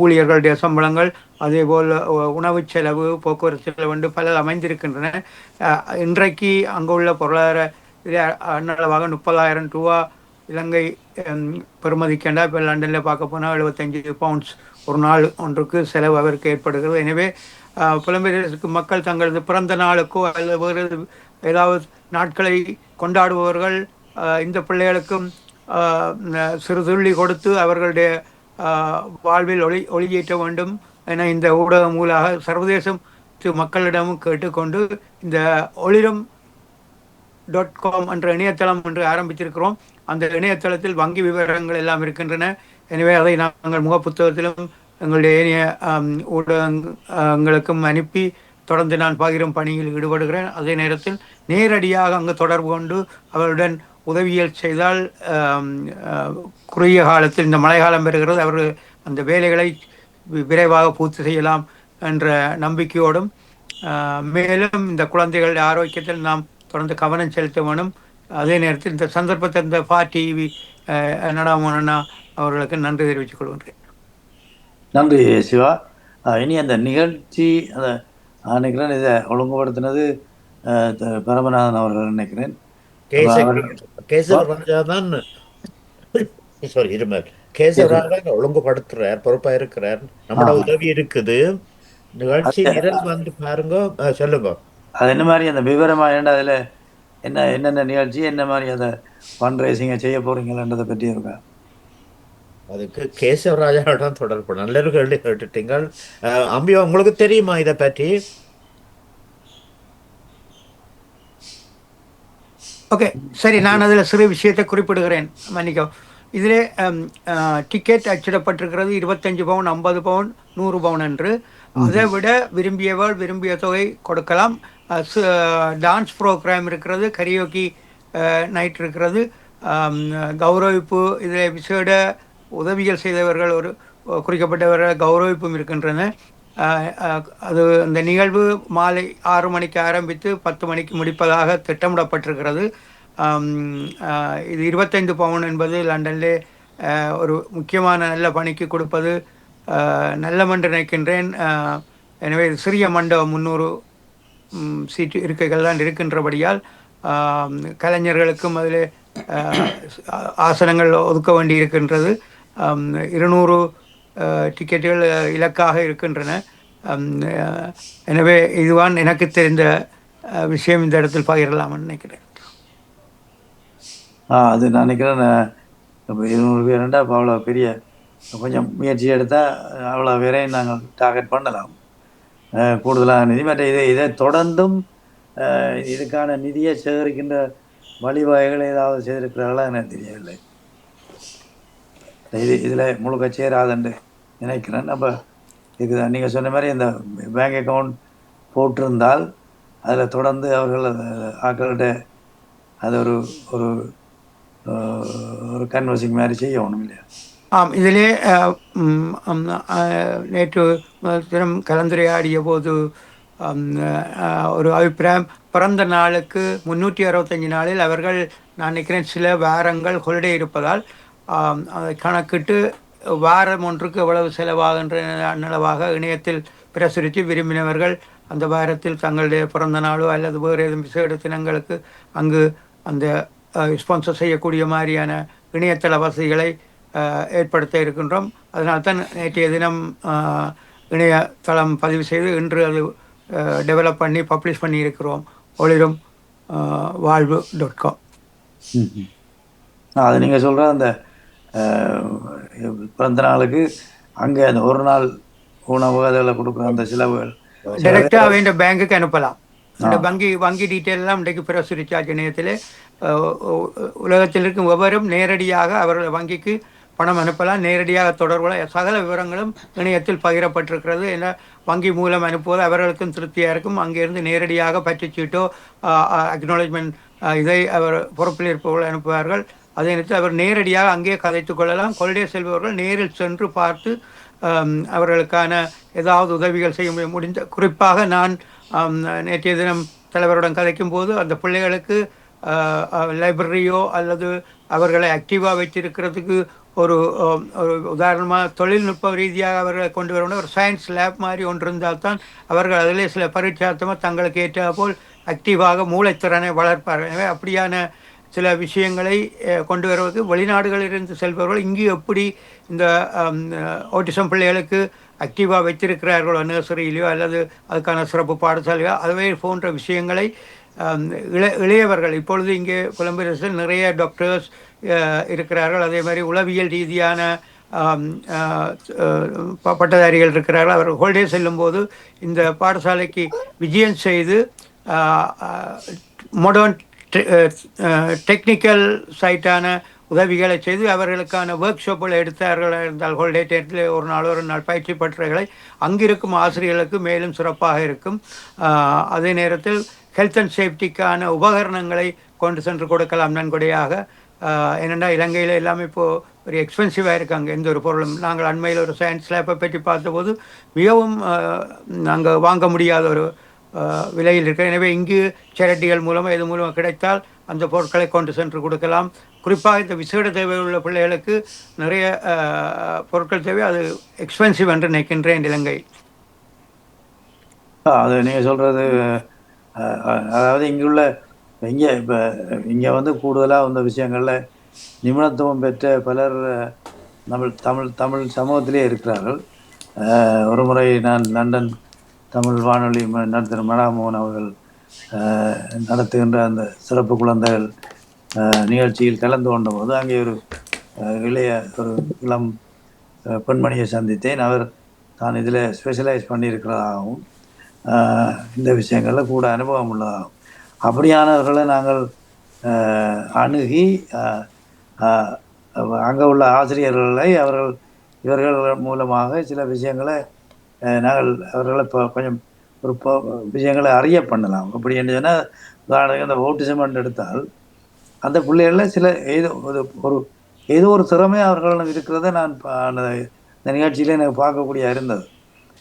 ஊழியர்களுடைய சம்பளங்கள், அதேபோல் உணவு செலவு, போக்குவரத்து செலவு என்று பல அமைந்திருக்கின்றன. இன்றைக்கு அங்குள்ள பொருளாதார அன்னளவாக 30,000 ரூபா இலங்கை பெறுமதிக்கண்டா. இப்போ லண்டனில் பார்க்க போனால் 75 பவுண்ட்ஸ் ஒரு நாள் ஒன்றுக்கு செலவு அவருக்கு ஏற்படுகிறது. எனவே புலம்பெயர்க்கு மக்கள் தங்களது பிறந்த நாளுக்கோ அல்லது வேறு ஏதாவது நாட்களை கொண்டாடுபவர்கள் இந்த பிள்ளைகளுக்கும் சிறு துள்ளி கொடுத்து அவர்களுடைய வாழ்வில் ஒளியேற்ற வேண்டும் என இந்த ஊடகம் மூலமாக சர்வதேச மக்களிடமும் கேட்டுக்கொண்டு இந்த ஒளிரும் .com என்ற இணையதளம் என்று ஆரம்பித்திருக்கிறோம். அந்த இணையதளத்தில் வங்கி விவரங்கள் எல்லாம் இருக்கின்றன. எனவே அதை நாங்கள் முகப்புத்தகத்திலும் எங்களுடைய ஏனைய ஊடகங்களுக்கும் அனுப்பி தொடர்ந்து நான் பகிரும் பணியில் ஈடுபடுகிறேன். அதே நேரத்தில் நேரடியாக அங்கு தொடர்பு கொண்டு அவருடன் உதவியல் செய்தால் குறுகிய காலத்தில் இந்த மழை காலம் பெறுகிறது, அவர்கள் அந்த வேலைகளை விரைவாக பூர்த்தி செய்யலாம் என்ற நம்பிக்கையோடும், மேலும் இந்த குழந்தைகள் ஆரோக்கியத்தில் நாம் தொடர்ந்து கவனம் செலுத்த வேணும். அதே நேரத்தில் இந்த சந்தர்ப்பத்தை இந்த டிவி நடாமோனா அவர்களுக்கு நன்றி தெரிவித்துக் கொள்கின்றேன். நன்றி சிவா. இனி அந்த நிகழ்ச்சி அதை நினைக்கிறேன் இதை ஒழுங்குபடுத்தினது பரமநாதன் அவர்கள் நினைக்கிறேன். ஒழுங்குபடுத்துறார், பொறுப்பா இருக்கிறார், நம்மளோட உதவி இருக்குது. நிகழ்ச்சி நிரல் வந்து பாருங்க, சொல்லுங்க அது என்ன மாதிரி அந்த விவரமா அதில் என்னென்ன நிகழ்ச்சி என்ன மாதிரி அதை ஃபண்ட் ரைசிங்கை செய்ய போறீங்களன்றதை பற்றி இருக்கா? அதுக்கு கேசவராஜாவிடம் தொடர்பு நல்ல கேள்வி கேட்டுட்டீங்கள். அம்பி உங்களுக்கு தெரியுமா இதை பற்றி? ஓகே, சரி, நான் அதில் சிறு விஷயத்தை குறிப்பிடுகிறேன், மன்னிக்கோ. இதிலே டிக்கெட் அச்சிடப்பட்டிருக்கிறது 25 பவுன், 50 பவுன், 100 பவுன் என்று. அதை விட விரும்பிய தொகை கொடுக்கலாம். டான்ஸ் ப்ரோக்ராம் இருக்கிறது, கரியோக்கி நைட் இருக்கிறது, கௌரவிப்பு, இதில் விசேட உதவிகள் செய்தவர்கள் ஒரு குறிக்கப்பட்டவர்கள் கௌரவிப்பும் இருக்கின்றன. அது அந்த நிகழ்வு மாலை 6 மணிக்கு ஆரம்பித்து 10 மணிக்கு முடிப்பதாக திட்டமிடப்பட்டிருக்கிறது. இது 25 பவுன் என்பது லண்டனிலே ஒரு முக்கியமான நல்ல பணிக்கு கொடுப்பது நல்லமென்று நினைக்கின்றேன். எனவே சிறிய மண்டபம் 300 சீட்டு இருக்கைகள் தான் இருக்கின்றபடியால் கலைஞர்களுக்கும் அதில் ஆசனங்கள் ஒதுக்க வேண்டி இருக்கின்றது. 200 டிக்கெட்டுகள் இலக்காக இருக்கின்றன. எனவே இதுவான் எனக்கு தெரிந்த விஷயம் இந்த இடத்தில் பகிரலாம்னு நினைக்கிறேன். அது நான் நினைக்கிறேன். இப்போ 200 பேருண்டா இப்போ அவ்வளோ பெரிய கொஞ்சம் முயற்சி எடுத்தால் அவ்வளோ பேரையும் நாங்கள் டார்கெட் பண்ணலாம். கூடுதலாக நிதி மற்ற இதை தொடர்ந்தும் இதுக்கான நிதியை சேகரிக்கின்ற வழிவகைகளை ஏதாவது செய்திருக்கிறார்களா எனக்கு தெரியவில்லை. இதில் முழுக்க சேராதுன்னு நினைக்கிறேன். அப்போ இதுக்கு நீங்கள் சொன்ன மாதிரி இந்த பேங்க் அக்கௌண்ட் போட்டிருந்தால் அதில் தொடர்ந்து அவர்கள் ஆக்கள்கிட்ட அது ஒரு ஒரு ஒரு கன்வர்சிங் மாதிரி செய்யணும் இல்லையா? இதிலே நேற்று தினம் கலந்துரையாடிய போது ஒரு அபிப்பிராயம், பிறந்த நாளுக்கு 365 நாளில் அவர்கள் நான் நினைக்கிறேன் சில வாரங்கள் ஹொலிடே இருப்பதால் அதை கணக்கிட்டு வாரம் ஒன்றுக்கு எவ்வளவு செலவாகின்ற அளவாக இணையத்தில் பிரசுரித்து விரும்பினவர்கள் அந்த வாரத்தில் தங்களுடைய பிறந்த நாளோ அல்லது வேறு ஏதும் விசேட தினங்களுக்கு அங்கு அந்த ஸ்பான்சர் செய்யக்கூடிய மாதிரியான இணையதள வசதிகளை ஏற்படுத்த இருக்கின்றோம். அதனால்தான் நேற்றைய தினம் இணையதளம் பதிவு செய்து இன்று அது டெவலப் பண்ணி பப்ளிஷ் பண்ணி இருக்கிறோம், ஒளிரும் வாழ்வு .com. அது நீங்கள் சொல்கிற அந்த பிறந்த நாளுக்கு அங்கே அந்த ஒரு நாள் உணவு அதில் கொடுக்குற அந்த செலவுகள் டைரெக்டாக வேண்டிய பேங்குக்கு அனுப்பலாம். இந்த வங்கி டீட்டெயில் எல்லாம் இன்றைக்கு பிரசுரிச்சாச்சு இணையத்தில். உலகத்தில் இருக்கும் எவரும் நேரடியாக அவர்கள் வங்கிக்கு பணம் அனுப்பலாம், நேரடியாக தொடர்புள்ள சகல விவரங்களும் இணையத்தில் பகிரப்பட்டிருக்கிறது. ஏன்னா வங்கி மூலம் அனுப்புவது அவர்களுக்கும் திருப்தியாக இருக்கும். அங்கிருந்து நேரடியாக பற்றிச்சீட்டோ அக்னாலஜ்மெண்ட் இதை அவர் பொறுப்பில் இருப்பவர்கள் அனுப்புவார்கள். அதே நேரத்தில் அவர் நேரடியாக அங்கே கதைத்து கொள்ளலாம். கொள்கை செல்பவர்கள் நேரில் சென்று பார்த்து அவர்களுக்கான ஏதாவது உதவிகள் செய்ய முடிந்த, குறிப்பாக நான் நேற்றைய தினம் தலைவருடன் கதைக்கும் போது அந்த பிள்ளைகளுக்கு லைப்ரரியோ அல்லது அவர்களை ஆக்டிவாக வைத்திருக்கிறதுக்கு ஒரு உதாரணமாக தொழில்நுட்ப ரீதியாக அவர்களை கொண்டு வரணும், ஒரு சயின்ஸ் லேப் மாதிரி ஒன்று இருந்தால் தான் அவர்கள் அதிலே சில பரீட்சார்த்தமாக தங்களுக்கு ஏற்ற போல் ஆக்டிவாக மூளைத்திறனை வளர்ப்பார்கள். எனவே அப்படியான சில விஷயங்களை கொண்டு வருவது, வெளிநாடுகளிலிருந்து செல்பவர்கள் இங்கு எப்படி இந்த ஆட்டிசம் பிள்ளைகளுக்கு ஆக்டிவாக வைத்திருக்கிறார்களோ நர்சரியிலையோ அல்லது அதுக்கான சிறப்பு பாடசாலையோ அதுவே போன்ற விஷயங்களை இளையவர்கள் இப்பொழுது இங்கே கொலம்பரஸில் நிறைய டாக்டர்ஸ் இருக்கிறார்கள். அதே மாதிரி உளவியல் ரீதியான பட்டதாரிகள் இருக்கிறார்கள். அவர் ஹோல்டே செல்லும்போது இந்த பாடசாலைக்கு விஜயம் செய்து மாடர்ன் டெக்னிக்கல் சைட்டான உதவிகளை செய்து அவர்களுக்கான ஒர்க் ஷாப்புகளை எடுத்தார்கள் இருந்தால் ஹோல்டே டேட்டில் ஒரு நாள் பயிற்சி பட்டறைகளை அங்கிருக்கும் ஆசிரியர்களுக்கு மேலும் சிறப்பாக இருக்கும். அதே நேரத்தில் ஹெல்த் அண்ட் சேஃப்டிக்கான உபகரணங்களை கொண்டு சென்று கொடுக்கலாம் நன்கொடையாக. என்னென்னா இலங்கையில் எல்லாமே இப்போது ஒரு எக்ஸ்பென்சிவாக இருக்காங்க எந்த ஒரு பொருளும். நாங்கள் அண்மையில் ஒரு சயின்ஸ் லேப்பை பற்றி பார்த்தபோது மிகவும் நாங்கள் வாங்க முடியாத ஒரு விலையில் இருக்கு. எனவே இங்கு சேரிட்டிகள் மூலமாக இது மூலமாக கிடைத்தால் அந்த பொருட்களை கொண்டு சென்று கொடுக்கலாம். குறிப்பாக இந்த விசேட தேவை உள்ள பிள்ளைகளுக்கு நிறைய பொருட்கள் தேவை. அது எக்ஸ்பென்சிவ் என்று நினைக்கின்றேன் இலங்கை. அது நீங்கள் சொல்கிறது அதாவது இங்கே இப்போ இங்கே வந்து கூடுதலாக இந்த விஷயங்களில் நிபுணத்துவம் பெற்ற பலர் தமிழ் சமூகத்திலே இருக்கிறார்கள். ஒரு முறை நான் லண்டன் தமிழ் வானொலி நடத்துகிற மடாமோகன் அவர்கள் நடத்துகின்ற அந்த சிறப்பு குழந்தைகள் நிகழ்ச்சியில் கலந்து கொண்ட போது அங்கே ஒரு இளம் பெண்மணியை சந்தித்தேன். அவர் தான் இதில் ஸ்பெஷலைஸ் பண்ணியிருக்கிறதாகவும் இந்த விஷயங்களில் கூட அனுபவம் உள்ளதாகும். அப்படியானவர்களை நாங்கள் அணுகி அங்கே உள்ள ஆசிரியர்களை இவர்கள் மூலமாக சில விஷயங்களை நாங்கள் அவர்களை கொஞ்சம் ஒரு விஷயங்களை அறிய பண்ணலாம். அப்படி என்று சொன்னால் உதாரணத்துக்கு அந்த ஓட்டிசம் எடுத்தால் அந்த பிள்ளைகளில் சில ஏதோ ஒரு திறமை அவர்கள் இருக்கிறத நான் இந்த நிகழ்ச்சியில் எனக்கு பார்க்கக்கூடிய இருந்தது.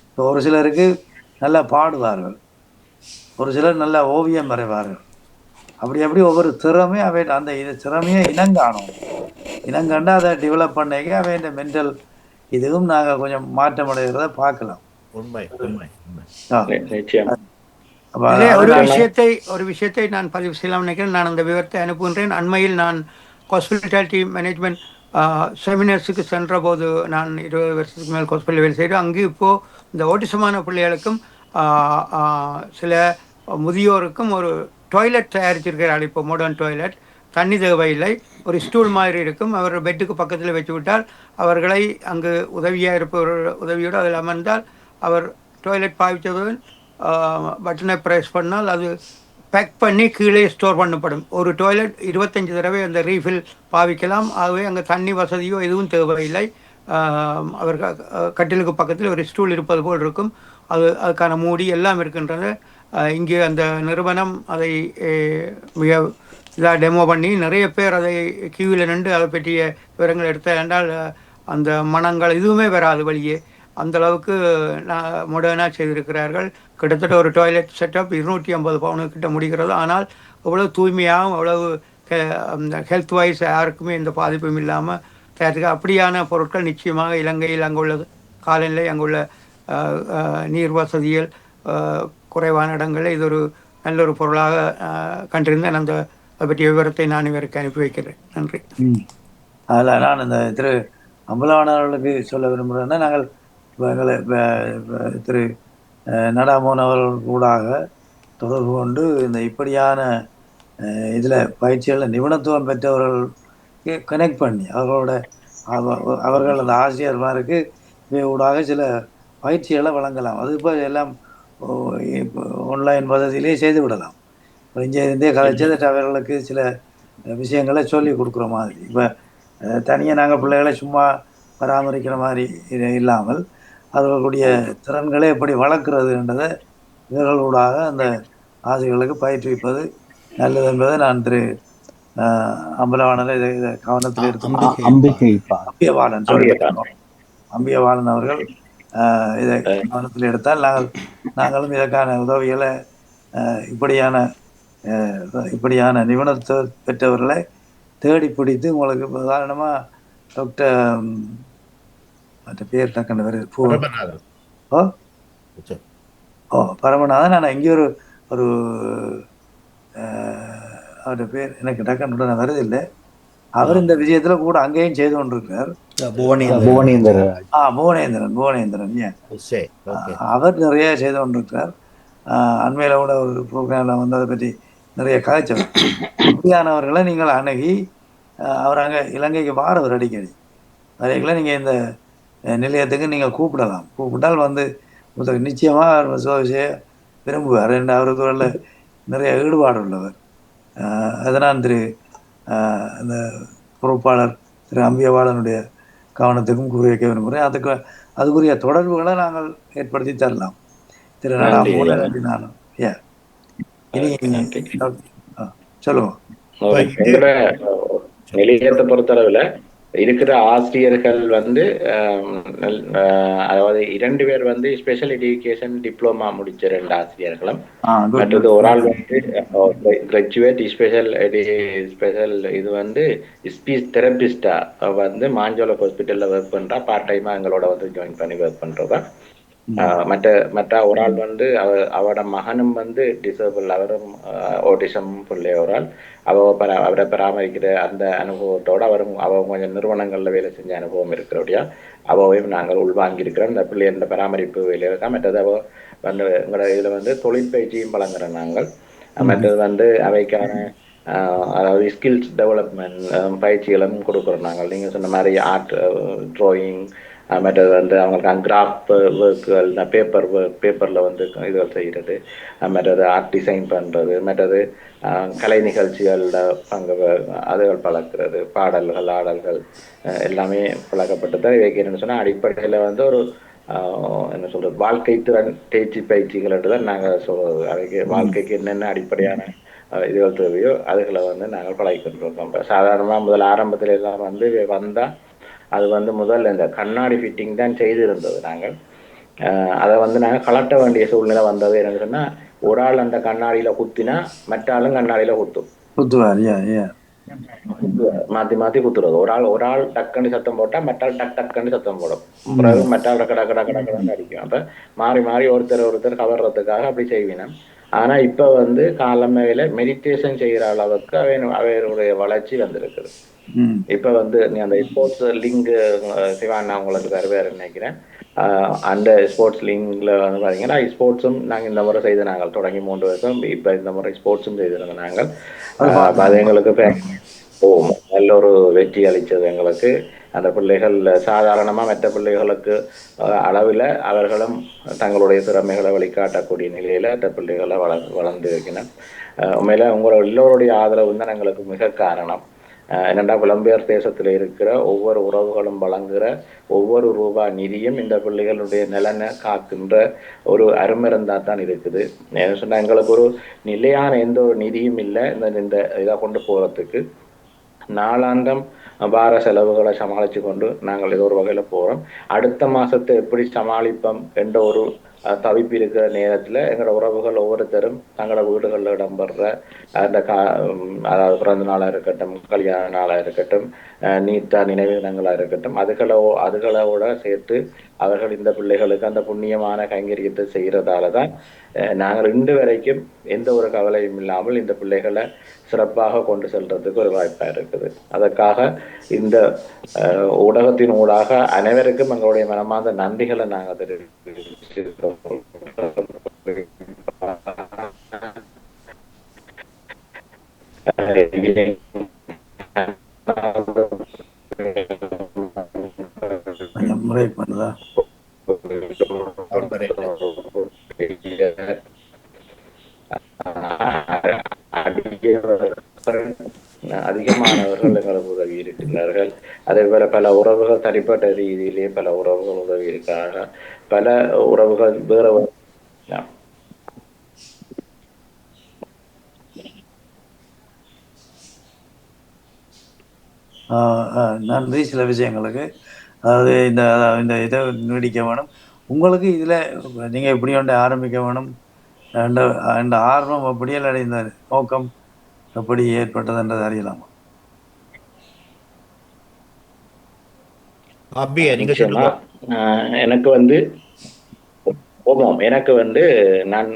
இப்போ ஒரு சிலருக்கு நல்லா பாடுவார்கள், ஒரு சிலர் நல்லா ஓவியம் வரைவார்கள். அப்படி ஒவ்வொரு திறமை அந்த திறமையை இனங்கண்டு அதை டெவலப் பண்ணிக்க அவைய மென்டல் இதுவும் நாங்கள் கொஞ்சம் மாற்றம் அடைகிறத பார்க்கலாம். ஒரு விஷயத்தை நான் பதிவு செய்யலாம் நினைக்கிறேன். நான் அந்த விவரத்தை அனுப்புகின்றேன். அண்மையில் நான் ஹாஸ்பிட்டாலிட்டி மேனேஜ்மெண்ட் செமினார்ஸுக்கு சென்ற போது நான் 20 வருஷத்துக்கு மேல் ஹாஸ்பிட்டல் வேலை செய்கிறேன். அங்கு இப்போது இந்த ஓட்டிசமான பிள்ளைகளுக்கும் சில முதியோருக்கும் ஒரு டாய்லெட் தயாரிச்சிருக்கிறாள். இப்போ மாடர்ன் டாய்லெட், தண்ணி தேவையில்லை, ஒரு ஸ்டூல் மாதிரி இருக்கும். அவர் பெட்டுக்கு பக்கத்தில் வச்சு விட்டால் அவர்களை அங்கு உதவியாக இருப்பவர்கள் உதவியோடு அதில் அமர்ந்தால் அவர் டாய்லெட் பாவித்ததுடன் பட்டனை ப்ரெஸ் பண்ணால் அது பேக் பண்ணி கீழே ஸ்டோர் பண்ணப்படும். ஒரு டாய்லெட் 25 தடவை அந்த ரீஃபில் பாவிக்கலாம். ஆகவே அங்கே தண்ணி வசதியோ எதுவும் தேவையில்லை. அவர் கட்டிலுக்கு பக்கத்தில் ஒரு ஸ்டூல் இருப்பது போல் இருக்கும். அதுக்கான மூடி எல்லாம் இருக்கின்றது. இங்கே அந்த நிறுவனம் அதை மிக இதாக டெமோ பண்ணி நிறைய பேர் அதை கியூவில் நின்று அதை பற்றிய விவரங்கள் எடுத்த என்றால் அந்த மனங்கள் எதுவுமே வராது வெளியே. அந்த அளவுக்கு மாடர்னாக செய்திருக்கிறார்கள். கிட்டத்தட்ட ஒரு டாய்லெட் செட்டப் 250 பவுனுக்கிட்ட முடிகிறது. ஆனால் அவ்வளவு தூய்மையாகவும் அவ்வளவு ஹெல்த் வைஸ் யாருக்குமே எந்த பாதிப்பும் இல்லாமல் தயாரிக்க அப்படியான பொருட்கள் நிச்சயமாக இலங்கையில் அங்குள்ள காலநிலை, அங்குள்ள நீர் வசதிகள் குறைவான இடங்களில் இது ஒரு நல்ல ஒரு பொருளாக கண்டிருந்தேன். அதை பற்றிய விவரத்தை நான் இவருக்கு அனுப்பி வைக்கிறேன். நன்றி. அதில் நான் இந்த திரு அம்பலவாணர்களுக்கு சொல்ல விரும்புகிறேன்னா, நாங்கள் எங்களை திரு நடாமோகன் அவர்கள் கூடாக தொடர்பு கொண்டு இந்த இப்படியான இதில் பயிற்சிகளில் நிபுணத்துவம் பெற்றவர்களுக்கு கனெக்ட் பண்ணி அவர்கள் அந்த ஆசிரியர்மாருக்கு ஊடாக சில பயிற்சிகளை வழங்கலாம். அது இப்போ எல்லாம் ஆன்லைன் வசதியிலே செய்து விடலாம். இங்கே இருந்தே கலைச்சது அவர்களுக்கு சில விஷயங்களை சொல்லி கொடுக்குற மாதிரி. இப்போ தனியாக நாங்கள் பிள்ளைகளை சும்மா பராமரிக்கிற மாதிரி இல்லாமல் அவர்களுடைய திறன்களை எப்படி வளர்க்குறதுன்றதை இவர்களூடாக அந்த ஆசிரியர்களுக்கு பயிற்றுவிப்பது நல்லது என்பதை நான் திரு அம்பலவாணரை இதை கவனத்தில் எடுத்து அம்பியவாளன் அவர்கள் இதை கவனத்தில் எடுத்தால் நாங்களும் இதற்கான உதவிகளை இப்படியான நிபுணத்துவம் பெற்றவர்களை தேடி பிடித்து உங்களுக்கு உதாரணமாக டாக்டர் மற்ற பேர் டக்குன்னு வருது பரமநாதன். நான் இங்கே ஒரு அவருடைய பேர் எனக்கு டக்குன்னு வருது இல்லை. அவர் இந்த விஷயத்துல கூட அங்கேயும் செய்து கொண்டிருக்கிறார். புவனேந்திரன் அவர் நிறைய செய்து கொண்டிருக்கிறார். அண்மையில கூட ஒரு ப்ரோக்ராம்ல வந்து அதை பற்றி நிறைய காய்ச்சவர். அப்படியானவர்களை நீங்கள் அணுகி அவர் அங்கே இலங்கைக்கு வாரவர் அடிக்கடி வரைகளை நீங்கள் இந்த நிலையத்துக்கு நீங்கள் கூப்பிடலாம். கூப்பிட்டால் வந்து நிச்சயமாக செய்ய விரும்புவார். அவருக்கு உள்ள நிறைய ஈடுபாடு உள்ளவர். அதனால் இந்த பொறுப்பாளர் திரு அம்பியவாளனுடைய கவனத்துக்கும் கூறி வைக்க விரும்புகிறேன். அதுக்குரிய தொடர்புகளை நாங்கள் ஏற்படுத்தி தரலாம். திரு நடாமூல நானும் இனி சொல்லுவோம். நிலையத்தை பொறுத்தளவுல இருக்கிற ஆசிரியர்கள் வந்து அதாவது 2 பேர் வந்து ஸ்பெஷல் எஜுகேஷன் டிப்ளமா முடிச்ச 2 ஆசிரியர்களும், மற்றது ஒரு ஆள் வந்து கிராஜுவேட் ஸ்பெஷல் இது வந்து ஸ்பீச் தெரபிஸ்டா வந்து மாஞ்சோல ஹாஸ்பிட்டல்ல ஒர்க் பண்றா. பார்ட் டைமா எங்களோட வந்து ஜாயின் பண்ணி ஒர்க் பண்றதா. மற்ற ஒரு ஆள் வந்து அவரோட மகனும் வந்து டிசேபிள், அவரும் ஓட்டிசம் பிள்ளை ஒரு ஆள். அவரை பராமரிக்கிற அந்த அனுபவத்தோட அவ கொஞ்சம் நிறுவனங்கள்ல வேலை செஞ்ச அனுபவம் இருக்கிறபடியா அவையும் நாங்கள் உள்வாங்கியிருக்கிறோம். இந்த பிள்ளைய பராமரிப்பு வேலையில தான். மற்றது அவ வந்து எங்களோட இதுல வந்து தொழிற்பயிற்சியும் வழங்குறோம் நாங்கள். மற்றது வந்து அவைக்கான அதாவது ஸ்கில்ஸ் டெவலப்மெண்ட் பயிற்சிகளும் கொடுக்குறோம் நாங்கள். நீங்க சொன்ன மாதிரி ஆர்ட், டிராயிங், மற்றது வந்து அவங்களுக்கு கிராஃப்ட் ஒர்க்குகள், பேப்பரில் வந்து இதுகள் செய்கிறது, மற்றது ஆர்ட் டிசைன் பண்ணுறது, மற்றது கலை நிகழ்ச்சிகளில் அதுகள் பழக்கிறது, பாடல்கள், ஆடல்கள் எல்லாமே பழக்கப்பட்டது. இவைக்கு என்னென்னு சொன்னால் அடிப்படையில் வந்து ஒரு என்ன சொல்கிறது வாழ்க்கை திறன் பயிற்சிகள் தான் நாங்கள் சொல்கிறது. அவைக்கு வாழ்க்கைக்கு என்னென்ன அடிப்படையான இதுகள் தேவையோ அதுகளை வந்து நாங்கள் பழகிக்கொண்டிருக்கோம். இப்போ சாதாரணமாக முதல் ஆரம்பத்தில் எல்லாம் வந்து வந்தால் அது வந்து முதல்ல இந்த கண்ணாடி ஃபிட்டிங் தான் செய்திருந்தது. நாங்கள் அதை வந்து நாங்கள் கலட்ட வேண்டிய சூழ்நிலை வந்தது. என்னன்னு சொன்னால் ஒரு ஆள் அந்த கண்ணாடியில் குத்தினா மற்ற ஆளும் கண்ணாடியில் மாற்றி மாற்றி குத்துறது. ஒரு ஆள் டக்குன்னு சத்தம் போட்டால் மற்ற ஆள் டக்குன்னு சத்தம் போடும். பிறகு மற்ற ஆள் கடை கடான்னு அடிக்கும். அப்போ மாறி மாறி ஒருத்தர் கவர்றதுக்காக அப்படி செய்வினோம். ஆனா இப்ப வந்து காலமையில மெடிடேஷன் செய்யற அளவுக்கு அவையுடைய வளர்ச்சி வந்திருக்குது. இப்ப வந்து நீ அந்த ஸ்போர்ட்ஸ் லிங்க் சிவானா உங்களுக்கு தருவாரு நினைக்கிறேன். அந்த ஸ்போர்ட்ஸ் லிங்க்ல வந்து பாத்தீங்கன்னா ஸ்போர்ட்ஸும் நாங்க இந்த முறை செய்த நாங்கள் தொடங்கி 3 வருஷம். இப்ப இந்த முறை ஸ்போர்ட்ஸும் செய்திருந்த நாங்கள். அது எங்களுக்கு நல்ல ஒரு வெற்றி அளித்தது எங்களுக்கு. அந்த பிள்ளைகள் சாதாரணமாக மற்ற பிள்ளைகளுக்கு அளவில் அவர்களும் தங்களுடைய திறமைகளை வழிகாட்டக்கூடிய நிலையில் அந்த பிள்ளைகளை வளர்ந்து வைக்கணும். உண்மையில உங்களோட எல்லோருடைய ஆதரவு தான் எங்களுக்கு மிக காரணம். என்னென்னா புலம்பெயர் தேசத்தில் இருக்கிற ஒவ்வொரு உறவுகளும் வழங்குகிற ஒவ்வொரு ரூபா நிதியும் இந்த பிள்ளைகளுடைய நலனை காக்கின்ற ஒரு அருமருந்தா தான் இருக்குது. என்ன சொன்னால் எங்களுக்கு ஒரு நிலையான எந்த ஒரு நிதியும் இல்லை இந்த இதை கொண்டு போகிறதுக்கு. நாளாந்தம் வார செலவுகளை சமாளித்து கொண்டு நாங்கள் ஏதோ ஒரு வகையில் போகிறோம். அடுத்த மாதத்தை எப்படி சமாளிப்போம் என்ற ஒரு தவிப்பு இருக்கிற நேரத்தில் எங்களோட உறவுகள் ஒவ்வொருத்தரும் தங்களோட வீடுகளில் இடம்பெற அந்த அதாவது பிறந்த நாளாக இருக்கட்டும், கல்யாண நாளாக இருக்கட்டும், நீத்த நினைவு தினங்களாக இருக்கட்டும், அதுகளோட சேர்த்து அவர்கள் இந்த பிள்ளைகளுக்கு அந்த புண்ணியமான கைங்கரியத்தை செய்கிறதால தான் நாங்கள் இன்று வரைக்கும் எந்த ஒரு கவலையும் இல்லாமல் இந்த பிள்ளைகளை சிறப்பாக கொண்டு செல்றதுக்கு ஒரு வாய்ப்பாக இருக்குது. அதற்காக இந்த ஊடகத்தின் ஊடாக அனைவருக்கும் எங்களுடைய மனமார்ந்த நன்றிகளை நாங்கள் தெரிவிக்கிறோம். முறை பண்ணுதா அதிகமானவர்கள் எங்களுக்கு உதவி இருக்கிறார்கள். அதே போல பல உறவுகள் தனிப்பட்ட ரீதியிலேயே பல உறவுகள் உதவி இருக்கிறார்கள். பல உறவுகள் வேற நன்றி. சில விஷயங்களுக்கு அதாவது இந்த இதை நீடிக்க வேணும். உங்களுக்கு இதில் நீங்கள் எப்படி ஒன்றை ஆரம்பிக்க வேணும் என்ற ஆர்வம் அப்படியே இந்த நோக்கம் எப்படி ஏற்பட்டதுன்றது அறியலாமா? எனக்கு வந்து நான்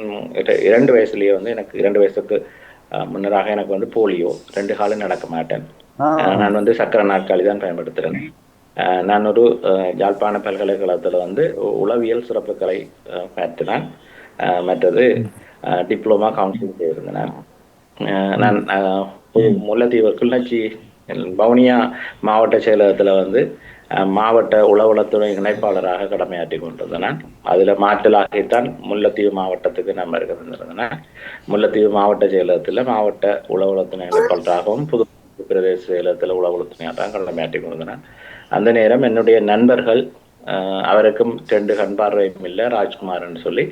2 வயசுலயே வந்து எனக்கு 2 வயசுக்கு முன்னராக எனக்கு வந்து போலியோ, 2 காலம் நடக்க மாட்டேன். நான் வந்து சக்கர நாற்காலி தான் பயன்படுத்துறேன். நான் ஒரு யாழ்ப்பாண பல்கலைக்கழகத்தில் வந்து உளவியல் சிறப்புகளை பற்றினேன். மற்றது டிப்ளமா கவுன்சிலிங் செய்திருந்தேன். நான் முல்லைத்தீவு கிளிநொச்சி வவுனியா மாவட்ட செயலகத்தில் வந்து மாவட்ட உளவுளத்துறை இணைப்பாளராக கடமையாற்றி கொண்டிருந்தேன். அதில் மாற்றலாகித்தான் முல்லைத்தீவு மாவட்டத்துக்கு நம்ம இருக்கிறதுனா முல்லைத்தீவு மாவட்ட செயலகத்தில் மாவட்ட உளவுளத்துறை இணைப்பாளராகவும் புது பிரதேச செயலகத்தில் உளவுளத்துறையாக கடமையாற்றி கொண்டிருந்தேன். அந்த நேரம் என்னுடைய நண்பர்கள் அவருக்கும் 2 கண் பார்வையும் இல்லை, ராஜ்குமார்னு சொல்லி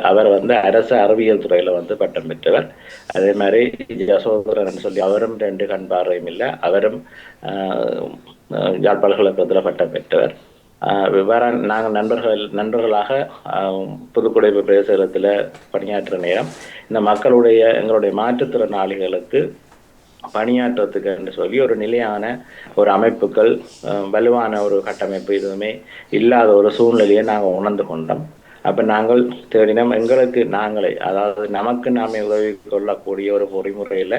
அவர் வந்து அரசு அறிவியல் துறையில வந்து பட்டம் பெற்றவர். அதே மாதிரி யசோதரன் சொல்லி அவரும் 2 கண் பார்வையும் இல்லை, அவரும் யாழ் பல்கலைக்கழகத்தில் பட்டம் பெற்றவர். வேற நாங்கள் நண்பர்களாக புதுக்குடி பிரதேசத்தில் பணியாற்ற நேரம் இந்த எங்களுடைய மாற்றுத்திறனாளிகளுக்கு பணியாற்றத்துக்கு என்று சொல்லி ஒரு நிலையான ஒரு அமைப்புகள், வலுவான ஒரு கட்டமைப்பு எதுவுமே இல்லாத ஒரு சூழ்நிலையை நாங்கள் உணர்ந்து கொண்டோம். அப்போ நாங்கள் தேடினோம் எங்களுக்கு நாங்களே, அதாவது நமக்கு நாமே உதவி கொள்ளக்கூடிய ஒரு பொறிமுறையில்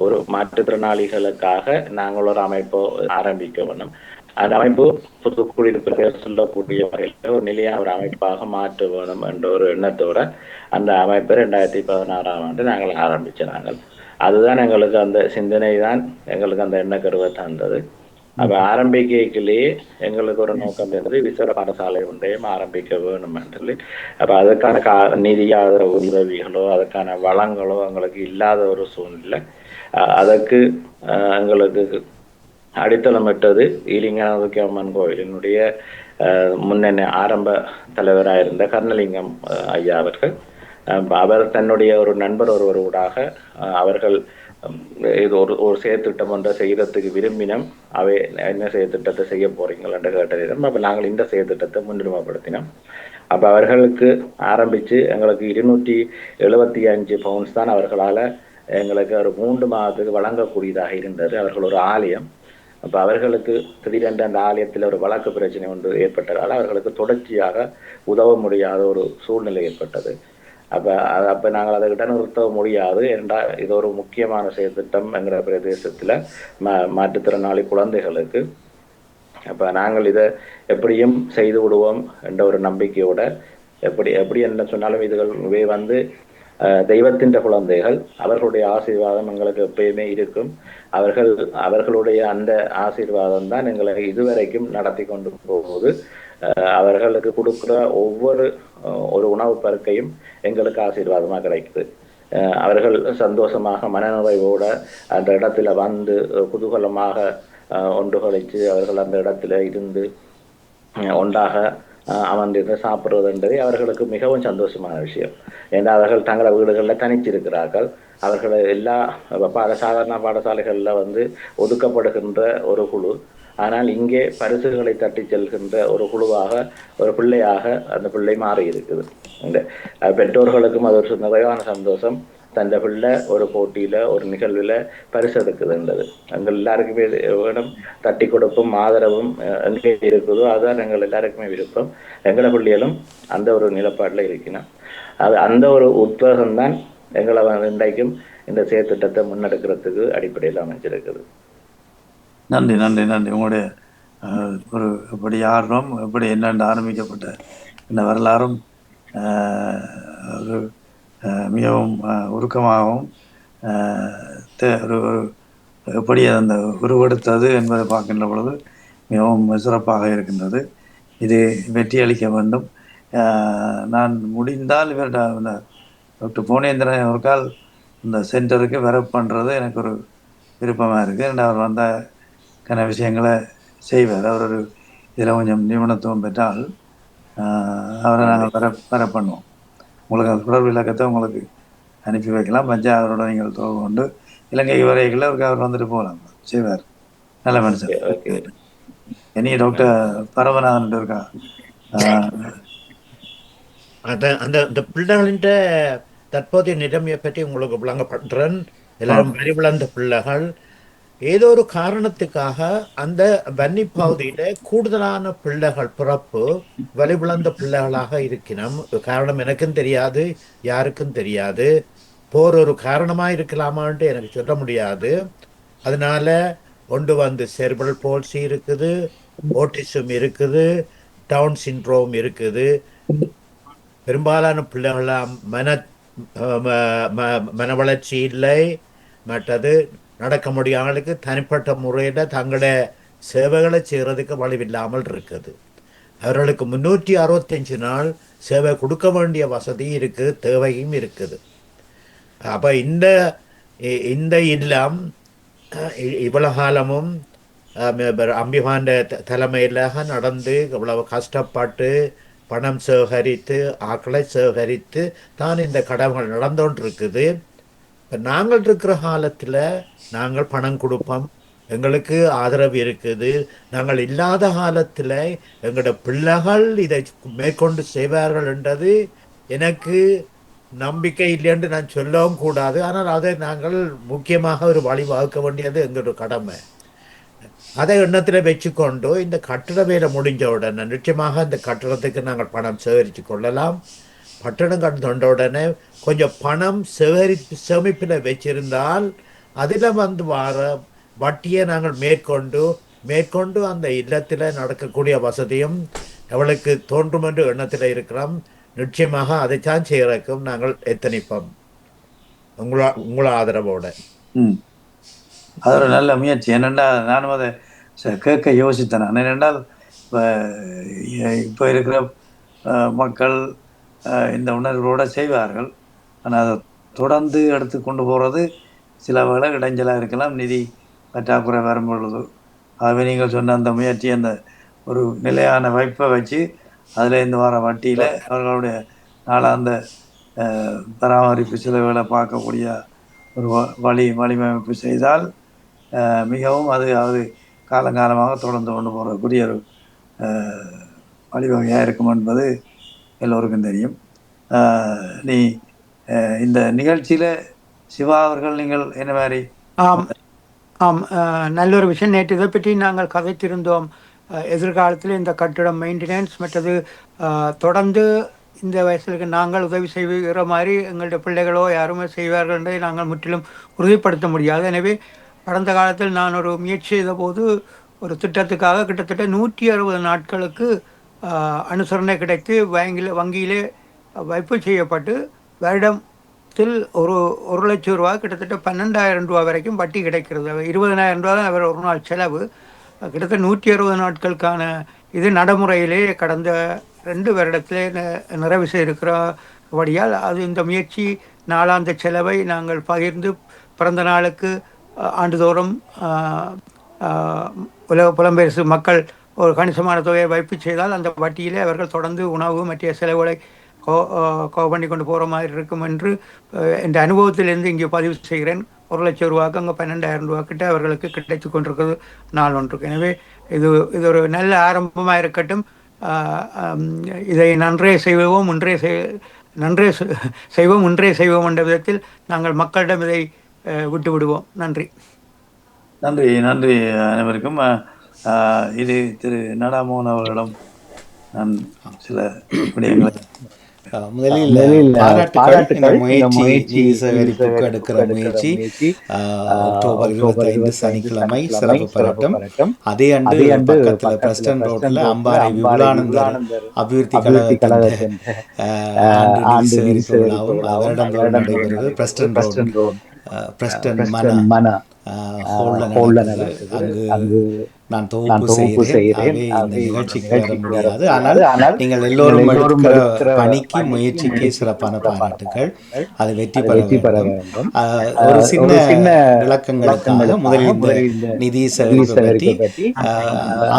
ஒரு மாற்றுத்திறனாளிகளுக்காக நாங்கள் ஒரு அமைப்பை ஆரம்பிக்க வேண்டும். அந்த அமைப்பு புதுக்குடியிருப்பு சொல்லக்கூடிய வகையில் ஒரு நிலையான ஒரு அமைப்பாக மாற்ற வேணும் என்ற ஒரு எண்ணத்தோட அந்த அமைப்பை 2016ஆம் ஆண்டு நாங்கள் ஆரம்பித்தோம். அதுதான் எங்களுக்கு அந்த சிந்தனை தான் எங்களுக்கு அந்த எண்ணக்கருவை தந்தது. அப்போ ஆரம்பிக்கையிலேயே எங்களுக்கு ஒரு நோக்கம் இருந்தது, விசேட பாடசாலை ஒன்றையும் ஆரம்பிக்க வேணும் சொல்லி. அப்போ அதுக்கான நிதி ஆதரவு உதவிகளோ அதுக்கான வளங்களோ எங்களுக்கு இல்லாத ஒரு சூழ்நிலை. அதற்கு எங்களுக்கு அடித்தளமிட்டது ஈலிங்கானதுக்கு அம்மன் கோயிலினுடைய முன்னணி ஆரம்ப தலைவராக இருந்த கர்ணலிங்கம் ஐயா அவர்கள். அவர் தன்னுடைய ஒரு நண்பர் ஒருவரோடாக அவர்கள் இது ஒரு செயற்திட்டம் ஒன்றை செய்யறதுக்கு விரும்பினோம். அவை என்ன செயற்திட்டத்தை செய்ய போறீங்கள் என்று கேட்டதிடம் அப்போ நாங்கள் இந்த செயற்திட்டத்தை முன்னுரிமைப்படுத்தினோம். அப்போ அவர்களுக்கு ஆரம்பித்து எங்களுக்கு 275 பவுண்ட்ஸ் தான் அவர்களால் எங்களுக்கு ஒரு 3 மாதத்துக்கு வழங்கக்கூடியதாக இருந்தது. அவர்கள் ஒரு ஆலயம். அப்போ அவர்களுக்கு திடீரென்று அந்த ஆலயத்தில் ஒரு வழக்கு பிரச்சனை ஒன்று ஏற்பட்டதால் அவர்களுக்கு தொடர்ச்சியாக உதவ முடியாத ஒரு சூழ்நிலை ஏற்பட்டது. அப்போ நாங்கள் அதை கிட்ட நிறுத்த முடியாது என்றால் இது ஒரு முக்கியமான செயற்திட்டம் என்கிற பிரதேசத்தில் மாற்றுத்திறனாளி குழந்தைகளுக்கு. அப்போ நாங்கள் இதை எப்படியும் செய்து விடுவோம் என்ற ஒரு நம்பிக்கையோட எப்படி என்ன சொன்னாலும் இவை வந்து தெய்வத்தின் குழந்தைகள், அவர்களுடைய ஆசீர்வாதம் எங்களுக்கு எப்பயுமே இருக்கும். அவர்களுடைய அந்த ஆசீர்வாதம் தான் எங்களை இதுவரைக்கும் நடத்தி கொண்டு போகுது. அவர்களுக்கு கொடுக்குற ஒவ்வொரு ஒரு உணவு பருக்கையும் எங்களுக்கு ஆசீர்வாதமாக கிடைக்குது. அவர்கள் சந்தோஷமாக மனநிறைவோட அந்த இடத்துல வந்து குதூகலமாக ஒன்று கழித்து அவர்கள் அந்த இடத்துல இருந்து ஒன்றாக அமர்ந்திருந்து சாப்பிடுவதுன்றது அவர்களுக்கு மிகவும் சந்தோஷமான விஷயம். ஏன்னா அவர்கள் தங்கள வீடுகளில் தனிச்சிருக்கிறார்கள். அவர்கள் எல்லா சாதாரண பாடசாலைகளில் வந்து ஒதுக்கப்படுகின்ற ஒரு குழு, ஆனால் இங்கே பரிசுகளை தட்டி செல்கின்ற ஒரு குழுவாக ஒரு பிள்ளையாக அந்த பிள்ளை மாறி இருக்குது. இந்த பெற்றோர்களுக்கும் அது ஒரு நிறைவான சந்தோஷம். தந்த பிள்ளை ஒரு போட்டியில் ஒரு நிகழ்வில் பரிசு எடுக்குதுன்றது எங்கள் எல்லாருக்குமே வேணும். தட்டி கொடுப்பும் ஆதரவும் எங்கே இருக்குதோ அதுதான் எங்கள் எல்லாருக்குமே விருப்பம். எங்களை பிள்ளைகளும் அந்த ஒரு நிலப்பாட்டில் இருக்கணும். அந்த ஒரு உத்வேகம்தான் எங்களை இன்றைக்கும் இந்த செயற்திட்டத்தை முன்னெடுக்கிறதுக்கு அடிப்படையில் அமைச்சிருக்குது. நன்றி நன்றி நன்றி. உங்களுடைய ஒரு எப்படி ஆர்வம், எப்படி என்னென்று ஆரம்பிக்கப்பட்ட இந்த வரலாறும் ஒரு மிகவும் உருக்கமாகவும் ஒரு எப்படி அந்த உருவெடுத்தது என்பதை பார்க்கின்ற பொழுது மிகவும் சிறப்பாக இருக்கின்றது. இது வெற்றி அளிக்க வேண்டும். நான் முடிந்தால் இவர்கிட்ட டாக்டர் புவனேந்திரன் ஒரு கால் இந்த சென்டருக்கு வெரப் பண்ணுறது எனக்கு ஒரு விருப்பமாக இருக்குது. அவர் வந்த விஷயங்களை செய்வார். அவர் ஒரு இதில் கொஞ்சம் நிபுணத்துவம் பெற்றால் அவரை நாங்கள் வர பண்ணுவோம். உங்களுக்கு அந்த தொடர்பு இலக்கத்தை உங்களுக்கு அனுப்பி வைக்கலாம். பஞ்சா அவரோட நீங்கள் தொடர்பு கொண்டு இலங்கை வரைகளை அவர் வந்துட்டு போகலாம், செய்வார். நல்ல மனுஷன். இனி டாக்டர் பரமநாதன் இருக்கா? அந்த பிள்ளைகளின் தற்போதைய நிலைமையை பற்றி உங்களுக்கு விளங்கப்படுறேன். எல்லாரும் வரி விளந்த பிள்ளைகள் ஏதோ ஒரு காரணத்துக்காக அந்த வன்னி பகுதியில கூடுதலான பிள்ளைகள் பிறப்பு வலிவிழந்த பிள்ளைகளாக இருக்கணும். காரணம் எனக்கும் தெரியாது, யாருக்கும் தெரியாது. போர் ஒரு காரணமாக இருக்கலாமான்ட்டு எனக்கு சொல்ல முடியாது. அதனால ஒன்று வந்து செர்பல் பால்சி இருக்குது, ஓட்டிசம் இருக்குது, டவுன் சிண்ட்ரோம் இருக்குது. பெரும்பாலான பிள்ளைகளாம் மன வளர்ச்சி இல்லை, மற்றது நடக்க முடியாமலுக்கு தனிப்பட்ட முறையில் தங்களோட சேவைகளை செய்கிறதுக்கு வழிவில்லாமல் இருக்குது. அவர்களுக்கு 365 நாள் சேவை கொடுக்க வேண்டிய வசதி இருக்குது, தேவையும் இருக்குது. அப்போ இந்த இல்லம் இவ்வளவு காலமும் அம்பிகாண்ட தலைமையில் நடந்து இவ்வளவு கஷ்டப்பட்டு பணம் சேகரித்து ஆக்களை சேகரித்து தான் இந்த கடமைகள் நடந்தோன்றிருக்குது. இப்போ நாங்கள் இருக்கிற காலத்தில் நாங்கள் பணம் கொடுப்போம், எங்களுக்கு ஆதரவு இருக்குது. நாங்கள் இல்லாத காலத்தில் எங்களோட பிள்ளைகள் இதை மேற்கொண்டு செய்வார்கள் என்றது எனக்கு நம்பிக்கை இல்லைன்னு நான் சொல்லவும் கூடாது. ஆனால் அதை நாங்கள் முக்கியமாக ஒரு வழிவகுக்க வேண்டியது எங்களோட கடமை. அதை எண்ணத்தில் வச்சுக்கொண்டு இந்த கட்டிட வேலை முடிஞ்ச உடனே நிச்சயமாக இந்த கட்டிடத்துக்கு நாங்கள் பணம் சேகரித்து கொள்ளலாம். பட்டணம் கண்ட உடனே கொஞ்சம் பணம் சேமிப்பில் வச்சிருந்தால் அதில் வர வட்டியை நாங்கள் மேற்கொண்டு அந்த இல்லத்தில் நடக்கக்கூடிய வசதியும் எவளுக்கு தோன்றும் என்று எண்ணத்தில் இருக்கிறோம். நிச்சயமாக அதைத்தான் செய்யறதுக்கும் நாங்கள் எத்தனிப்போம் உங்கள ஆதரவோட. அது ஒரு நல்ல முயற்சி. ஏனென்றால் நானும் அதை கேட்க யோசித்தேன். ஏனென்றால் இப்போ இருக்கிற மக்கள் இந்த உணர்வோடு செய்வார்கள். ஆனால் அதை தொடர்ந்து எடுத்து கொண்டு போகிறது சில வேளை இடைஞ்சலாக இருக்கலாம், நிதி பற்றாக்குறை வரும் பொழுது. ஆகவே நீங்கள் சொன்ன அந்த முயற்சி, அந்த ஒரு நிலையான வைப்பை வச்சு அதில் இருந்து வர வட்டியில் அவர்களுடைய நாளாந்த பராமரிப்பு செலவுகளை பார்க்கக்கூடிய ஒரு வழிவமைப்பு செய்தால் மிகவும் அது காலங்காலமாக தொடர்ந்து கொண்டு போகக்கூடிய ஒரு வழிவகையாக இருக்கும் என்பது எல்லோருக்கும் தெரியும். நீ இந்த நிகழ்ச்சியில் சிவா அவர்கள் நீங்கள் என்ன மாதிரி? ஆம், நல்ல ஒரு விஷயம். நேற்று இதை பற்றி நாங்கள் கதைத்திருந்தோம். எதிர்காலத்தில் இந்த கட்டிடம் மெயின்டெனன்ஸ் மற்றது தொடர்ந்து இந்த வயசுக்கு நாங்கள் உதவி செய்கிற மாதிரி எங்களுடைய பிள்ளைகளோ யாருமே செய்வார்கள் என்பதை நாங்கள் முற்றிலும் உறுதிப்படுத்த முடியாது. எனவே கடந்த காலத்தில் நான் ஒரு முயற்சி செய்த போது ஒரு திட்டத்துக்காக கிட்டத்தட்ட 160 நாட்களுக்கு அனுசரணை கிடைத்து வங்கியிலே வைப்பு செய்யப்பட்டு வருடத்தில் ஒரு லட்சம் ரூபா கிட்டத்தட்ட 12,000 ரூபா வரைக்கும் வட்டி கிடைக்கிறது. 20,000 ரூபா தான் அவர் ஒரு நாள் செலவு. கிட்டத்தட்ட 160 நாட்களுக்கான இது நடைமுறையிலே கடந்த 2 வருடத்திலே நிறைவு செய்திருக்கிறபடியால் அது இந்த முயற்சி நாளாந்த செலவை நாங்கள் பகிர்ந்து பிறந்த நாளுக்கு ஆண்டுதோறும் புலம்பெயர்சு மக்கள் ஒரு கணிசமான தொகையை வைப்பு செய்தால் அந்த வட்டியிலே அவர்கள் தொடர்ந்து உணவு மற்ற செலவுகளை பண்ணி கொண்டு போகிற மாதிரி இருக்கும் என்று என்ற அனுபவத்திலிருந்து இங்கே பதிவு செய்கிறேன். 1 லட்சம் ரூபாய்க்கு அங்கே 12,000 ரூபா கிட்ட அவர்களுக்கு கிடைத்து கொண்டிருக்கிறது நாள் ஒன்றுக்கு. எனவே இது ஒரு நல்ல ஆரம்பமாக இருக்கட்டும். இதை நன்றே செய்வோம் இன்றே செய்வோம் என்ற விதத்தில் நாங்கள் மக்களிடம் இதை விட்டு விடுவோம். நன்றி நன்றி நன்றி அனைவருக்கும். இது திரு நடாமோகன் அவர்களிடம் நான் சில விடயங்களை முதலில் பாராட்டுகள். இந்த முயற்சி சேகரிப்புக்கு எடுக்கிற முயற்சி அக்டோபர் 25 சனிக்கிழமை சிறப்பு பெறட்டும். அதே ஆண்டு பக்கத்தில் பிரஸ்டன் ரோட்ல அம்பாறை விபுலானந்தர் அபிவிருத்தி கழகத்தின் ஆண்டு சேகரிப்பு விழாவும் வருடந்தோறும் நடைபெறுவது பிரஸ்டன் ரோட் பிரஸ்டன் மன அங்கு நான் தொகுப்பு செய்கிறேன். இந்த நிகழ்ச்சிக்கு வர முடியாது. ஆனால் நீங்கள் எல்லோரும் எடுக்கிற பணிக்கு முயற்சிக்கு சிறப்பான பாராட்டுகள். அது வெற்றி பெற வேண்டும். ஒரு சின்ன விளக்கங்களுக்காக முதலில் இந்த நிதி சேகரிப்பு பற்றி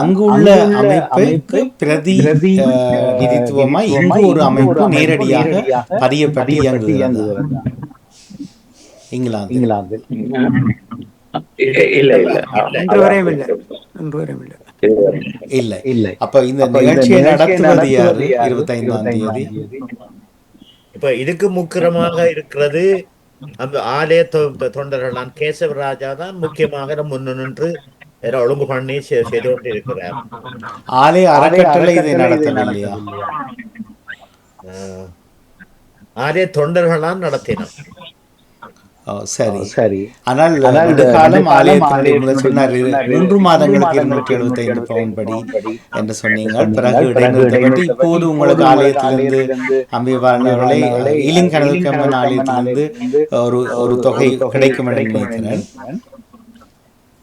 அங்குள்ள அமைப்புக்கு பிரதி நிதித்துவமாய் இங்கு ஒரு அமைப்பு நேரடியாக பதியப்பட்டு இயங்குகிறது. இங்கிலாந்து இல்லை. அப்ப இந்த நிகழ்ச்சியை நடத்துவது யாரு? 25ஆம் தேதி. இப்ப இதுக்கு முக்கியமாக இருக்கிறது அந்த ஆலய தொண்டர்கள் நான் கேசவராஜா தான் முக்கியமாக முன்னின்று ஒழுங்கு பண்ணி செய்து கொண்டு இருக்கிறார். ஆலய அறக்கட்டளை இதை நடத்தவில்லையா? ஆலய தொண்டர்கள் தான் நடத்தினார். சரி. ஆனால் நடுக்காலம் ஆலயத்தினுடைய முதல் சொன்னார் 3 மாதங்களுக்கு 275 பவுன் படி என்று சொன்னீங்க. பிறகு இடைநிறுத்தப்பட்டு இப்போது உங்களுக்கு ஆலயத்திலிருந்து அம்பிவாளர்களை ஈலிங் கனகம்மன் ஆலயத்திலிருந்து ஒரு தொகை கிடைக்கும் என நினைக்கிறேன்.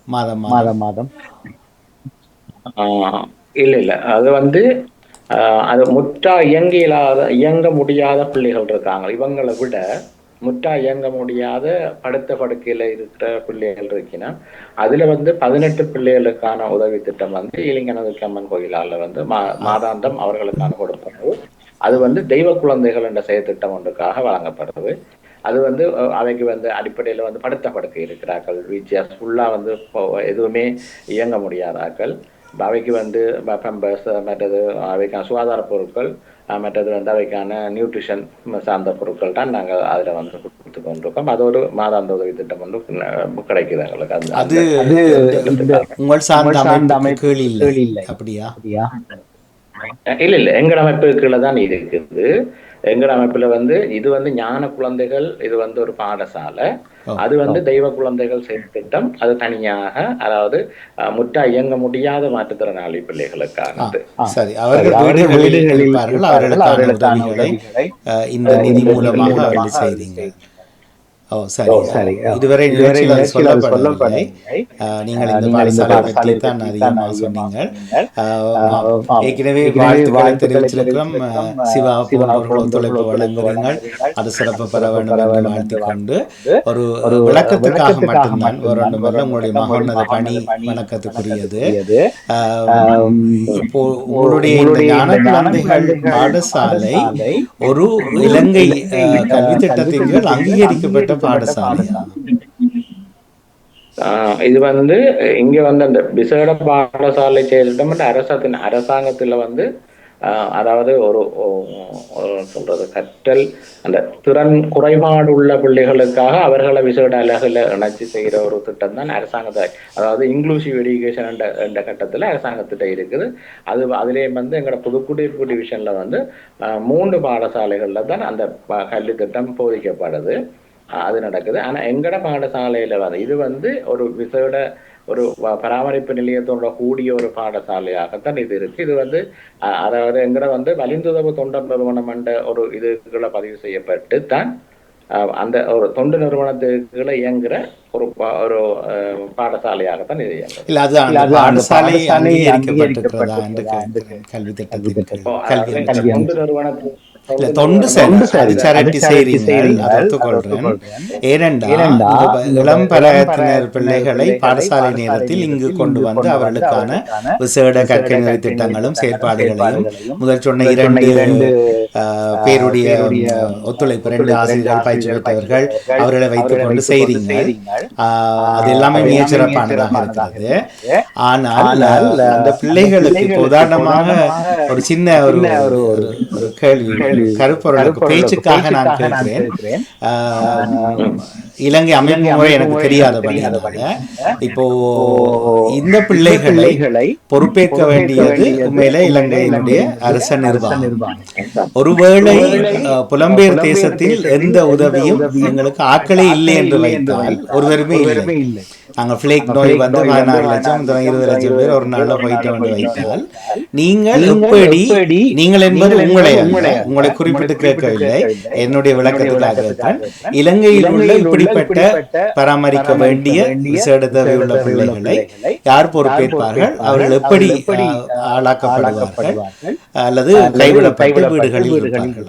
மாதம் இல்ல அது வந்து அது முற்றா இயங்க முடியாத பிள்ளைகள் இருக்காங்க. இவங்களை விட முற்றா இயங்க முடியாத படுத்த படுக்கையில இருக்கிற பிள்ளைகள் இருக்குன்னா அதுல வந்து 18 பிள்ளைகளுக்கான உதவி திட்டம் வந்து ஈலிங்கனதுக்கம்மன் கோயிலால வந்து மாதாந்தம் அவர்களுக்கான கொடுப்பது. அது வந்து தெய்வ குழந்தைகள் என்ற செயற்திட்டம் ஒன்றுக்காக வழங்கப்படுறது. அது வந்து அவைக்கு வந்து அடிப்படையில வந்து படுத்த படுக்கை இருக்கிறார்கள், வீச்சியாஸ் ஃபுல்லா வந்து எதுவுமே இயங்க முடியாதாக்கள், அவைக்கு வந்து பெம்பர்ஸ், மற்றது அவைக்கான சுகாதார பொருட்கள், மற்றது வந்து அவைக்கான நியூட்ரிஷன் சார்ந்த பொருட்கள் தான் நாங்கள் அதில் வந்து கொடுத்து கொண்டிருக்கோம். அது ஒரு மாதாந்த உதவி திட்டம் வந்து கிடைக்குது எங்களுக்கு. அது உங்கள் சார்ந்த அமைப்பு இல்லை அப்படியா? இல்ல எங்கட அமைப்பு கீழே தான் இருக்குது. எங்கட அமைப்புல வந்து இது வந்து ஞான குழந்தைகள், இது வந்து ஒரு பாடசாலை, அது வந்து தெய்வ குழந்தைகள் செயற்திட்டம், அது தனியாக, அதாவது முற்றா இயங்க முடியாத மாற்றுத்திறனாளி பிள்ளைகளுக்கானது. சரி, அவர்கள் வீடுகளில் இருப்பார்கள், அவர்களுக்கான உதவிகளை இந்த நிதி மூலமாக அவர்கள் செய்தீங்க. சரி. இதுவரை நிகழ்ச்சியில் சொல்லப்படவில்லை. நீங்கள் இந்த பாடசாலை பற்றி தான் அதிகமாக சொன்னீங்கள். ஏற்கனவே வாழ்த்துக்களை தெரிவித்திருக்கிறோம். சிவா போன்றவர்கள் ஒத்துழைப்பு வழங்குகிறீர்கள், அது சிறப்பு பெற வேண்டும் என்று வாழ்த்திக் கொண்டு ஒரு விளக்கத்துக்காக மட்டும்தான், ஒரு ஒன்றுமல்ல, உங்களுடைய மகோன்னத பணி வணக்கத்துக்குரியது. இப்போ உங்களுடைய இந்த ஞான குழந்தைகள் பாடசாலை ஒரு இலங்கை கல்வி திட்டத்தின் கீழ் அங்கீகரிக்கப்பட்ட பாடசாலையா? இது வந்து இங்க வந்து அந்த விசேட பாடசாலை செயல்திட்டம் அரசாங்கத்துல வந்து அதாவது ஒரு சொல்றது கற்றல் அந்த திறன் குறைபாடு உள்ள பிள்ளைகளுக்காக அவர்களை விசேட அலகுல இணைச்சி செய்கிற ஒரு திட்டம் தான் அரசாங்கத்தை, அதாவது இன்க்ளூசிவ் எஜுகேஷன் என்ற கட்டத்துல அரசாங்கத்திட்ட இருக்குது. அதுலேயே வந்து எங்களோட புதுக்குடியிருப்பு டிவிஷன்ல வந்து 3 பாடசாலைகள்ல தான் அந்த கல்வி திட்டம் போதிக்கப்படுது, அது நடக்குது. ஆனா எங்கட பாடசாலையில வந்து இது வந்து ஒரு விசேட ஒரு பராமரிப்பு நிலையத்தோட கூடிய ஒரு பாடசாலையாகத்தான் இது இருக்கு. இது வந்து அதாவது எங்கட வந்து வலிந்துதவு தொண்டர் நிறுவனம் என்ற ஒரு இதுக்குள்ள பதிவு செய்யப்பட்டு தான் அந்த ஒரு தொண்டு நிறுவனத்துக்குள்ள இயங்குற ஒரு பாடசாலையாகத்தான் இது இயங்குது. இல்ல அது பாடசாலை அங்கீகரிக்கப்பட்டிருக்கிறதா என்று கல்வி திட்டத்தின் தொண்டு நிறுவனத்துக்கு தொண்டு சேரிட்டி செய்கிறீர்கள், அதை ஒத்துக்கொள்கிறேன். ஏனென்றால் இளம் பருவத்தினர் பிள்ளைகளை பாடசாலை நேரத்தில் இங்கு கொண்டு வந்து அவர்களுக்கான விசேட கற்கை நெறி திட்டங்களும் செயற்பாடுகளையும் முதல் சொன்ன 2 பேருடைய ஒத்துழைப்பு, 2 ஆசிரியர்கள் பயிற்சி பெற்றவர்கள் அவர்களை வைத்துக் கொண்டு செய்கிறீங்க. அது எல்லாமே மிக சிறப்பானதாக இருக்கிறது. ஆனால் அந்த பிள்ளைகளுக்கு உதாரணமாக ஒரு சின்ன ஒரு கேள்வி, கருப்பொருளுக்கு பேச்சுக்காக நான் கேட்கிறேன். இலங்கை அமைப்பு முறை எனக்கு தெரியாதபடியால இப்போ இந்த பிள்ளைகளை பொறுப்பேற்க வேண்டியது உண்மையில இலங்கையினுடைய அரச நிர்வாகம். ஒருவேளை புலம்பெயர் தேசத்தில் எந்த உதவியும் எங்களுக்கு ஆட்களே இல்லை என்று வைத்தால், ஒருவருமே இல்லை, நாங்கள் பிளேக் நோய் வந்து 14 லட்சம் 20 லட்சம் பேர் ஒரு நாள்ல போயிட்டோம் என்று வைத்தால், நீங்கள் எப்படி, நீங்கள் என்பது உங்களை குறிப்பிட்டு கேட்கவில்லை, என்னுடைய விளக்கத்துக்காகத்தான், இலங்கையில் உள்ள இப்படிப்பட்ட பராமரிக்க வேண்டிய விசேட தேவையுள்ள பிள்ளைகளை யார் பொறுப்பேற்பார்கள்? அவர்கள் எப்படி ஆளாக்கப்படுவார்கள் அல்லது கைவிடப்பட்டு வீடுகளில் இருப்பார்கள்?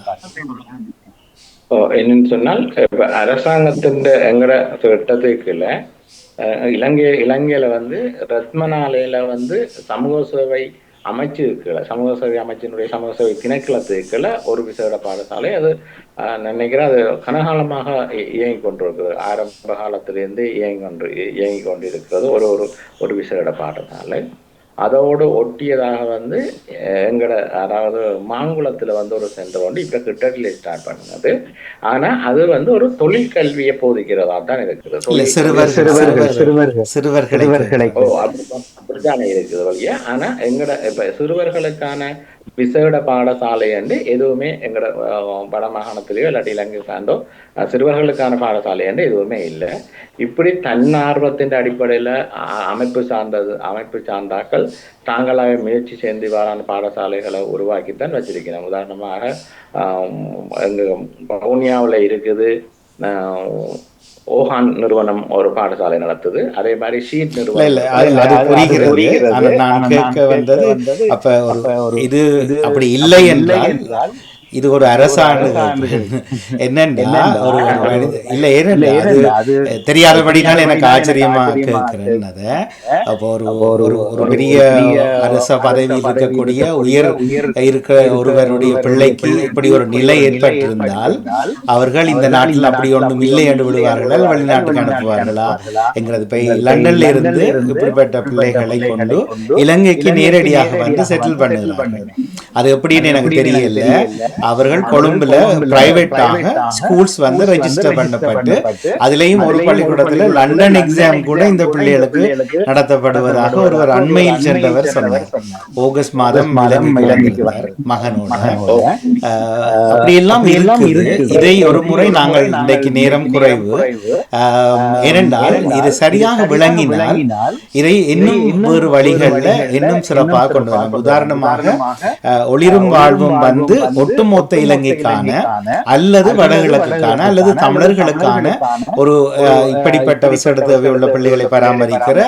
என்னன்னு சொன்னால், அரசாங்கத்தின் எங்கட திட்டத்துக்குள்ள இலங்கையில வந்து ரத்மனாலையில வந்து சமூக சேவை அமைச்சுக்குள்ள, சமூக சேவை அமைச்சினுடைய சமூக சேவை திணைக்களத்துக்குள்ள ஒரு விசேட பாடசாலை, அது நினைக்கிறேன் அது கனகாலமாக இயங்கி கொண்டிருக்கிறது, ஆரம்ப காலத்திலிருந்து இயங்கி கொண்டிருக்கிறது ஒரு விசேட பாடசாலை. அதோடு ஒட்டியதாக வந்து எங்கட அதாவது மாங்குளத்துல வந்து ஒரு சென்டர் வந்து இப்ப கிட்டடியில ஸ்டார்ட் பண்ணது. ஆனா அது வந்து ஒரு தொழில் கல்வியை போதிக்கிறதா தான் இருக்குது. அப்படித்தானே இருக்குது வழியா. ஆனா எங்கட இப்ப சிறுவர்களுக்கான விசேட பாடசாலை என்று எதுவுமே எங்கட வடமாகாணத்திலேயோ இல்லாட்டி இலங்கை சார்ந்தோ சிறுவர்களுக்கான பாடசாலை என்று எதுவுமே இல்லை. இப்படி தன்னார்வத்தின் அடிப்படையில அமைப்பு சார்ந்தாக்கள் தாங்களாக முயற்சி செய்து வாரான பாடசாலைகளை உருவாக்கித்தான் வச்சிருக்கிறோம். உதாரணமாக எங்க வவுனியாவில் இருக்குது ஓஹான் நிறுவனம் ஒரு பாடசாலை நடத்துது. அதே மாதிரி ஷீட் நிறுவனம். நான் கேட்க வந்தது அப்ப இது அப்படி இல்லை என்றால் இது ஒரு அரசாணை என்னன்னா ஒரு இல்லை அது தெரியாதபடினால எனக்கு ஆச்சரியமா கேட்கிறேன். அதை அப்போ ஒரு பெரிய அரச பதவியில் இருக்கக்கூடிய உயர் இருக்கிற ஒருவருடைய பிள்ளைக்கு இப்படி ஒரு நிலை ஏற்பட்டிருந்தால் அவர்கள் இந்த நாட்டில் அப்படி ஒன்றும் இல்லை என்று விடுவார்களா, வெளிநாட்டுக்கு அனுப்புவார்களா என்கிறது. இப்போ லண்டன்ல இருந்து இப்படிப்பட்ட பிள்ளைகளை கொண்டு இலங்கைக்கு நேரடியாக வந்து செட்டில் பண்ணுகிறார்கள். அது எப்படின்னு எனக்கு தெரியல. அவர்கள் கொழும்புல பிரைவேட்டாக ஸ்கூல்ஸ் வந்து ரெஜிஸ்டர் பண்ணப்பட்டு அதுலயும் ஒரு பள்ளிக்கூடத்துல லண்டன் எக்ஸாம் கூட இந்த பிள்ளைகளுக்கு நடத்தப்படுவதாக ஒருவர் அண்மையில் சென்றவர் சொன்னார். ஆகஸ்ட் மாதம் மகனோட அப்படியெல்லாம் இருக்குது. இதை ஒரு முறை நாங்கள் இன்றைக்கு நேரம் குறைவு, ஏனென்றால் இது சரியாக விளங்கினால் இதை இன்னும் வேறு வழிகளில் இன்னும் சிறப்பாக கொண்டு வரலாம். உதாரணமாக ஒளிரும் வாழ்வும் வந்து ஒட்டுமொத்த இலங்கைக்கான அல்லது வடகிழக்குக்கான அல்லது தமிழர்களுக்கான ஒரு இப்படிப்பட்ட விசேட தேவை உள்ள பிள்ளைகளை பராமரிக்கிற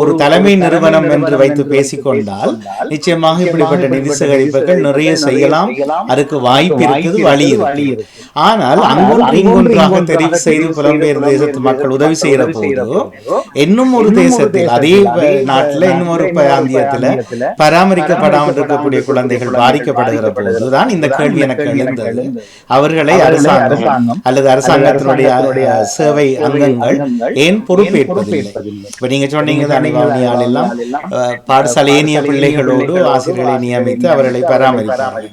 ஒரு தலைமை நிறுவனம் என்று வைத்து பேசிக்கொண்டால் நிச்சயமாக இப்படிப்பட்ட நிதி சேகரிப்புகள் நிறைய செய்யலாம். அதுக்கு வாய்ப்பு இருக்குது, வழி இருக்கு. ஆனால் அங்கொன்று இங்கொன்றாக தெரிவு செய்து புலம்பெயர் தேசத்து மக்கள் உதவி செய்யற போது இன்னும் ஒரு தேசத்தில் அதே நாட்டில் இன்னும் ஒரு பிராந்தியத்தில் பராமரிக்கப்படாமல் இருக்கக்கூடிய குழந்தைகள் பாதிக்கப்படுகிற போதுதான் இந்த கேள்வி எனக்கு எழுந்தது. அவர்களை அரசாங்கம் அல்லது அரசாங்கத்தினுடைய சேவை அங்கங்கள் ஏன் பொறுப்பேற்பதில்லை? இப்ப நீங்க சொன்னீங்க தானே வவுனியாவில் எல்லாம் பாடசாலை ஏனிய பிள்ளைகளோடு ஆசிரியர்களை நியமித்து அவர்களை பராமரிக்கிறார்கள்.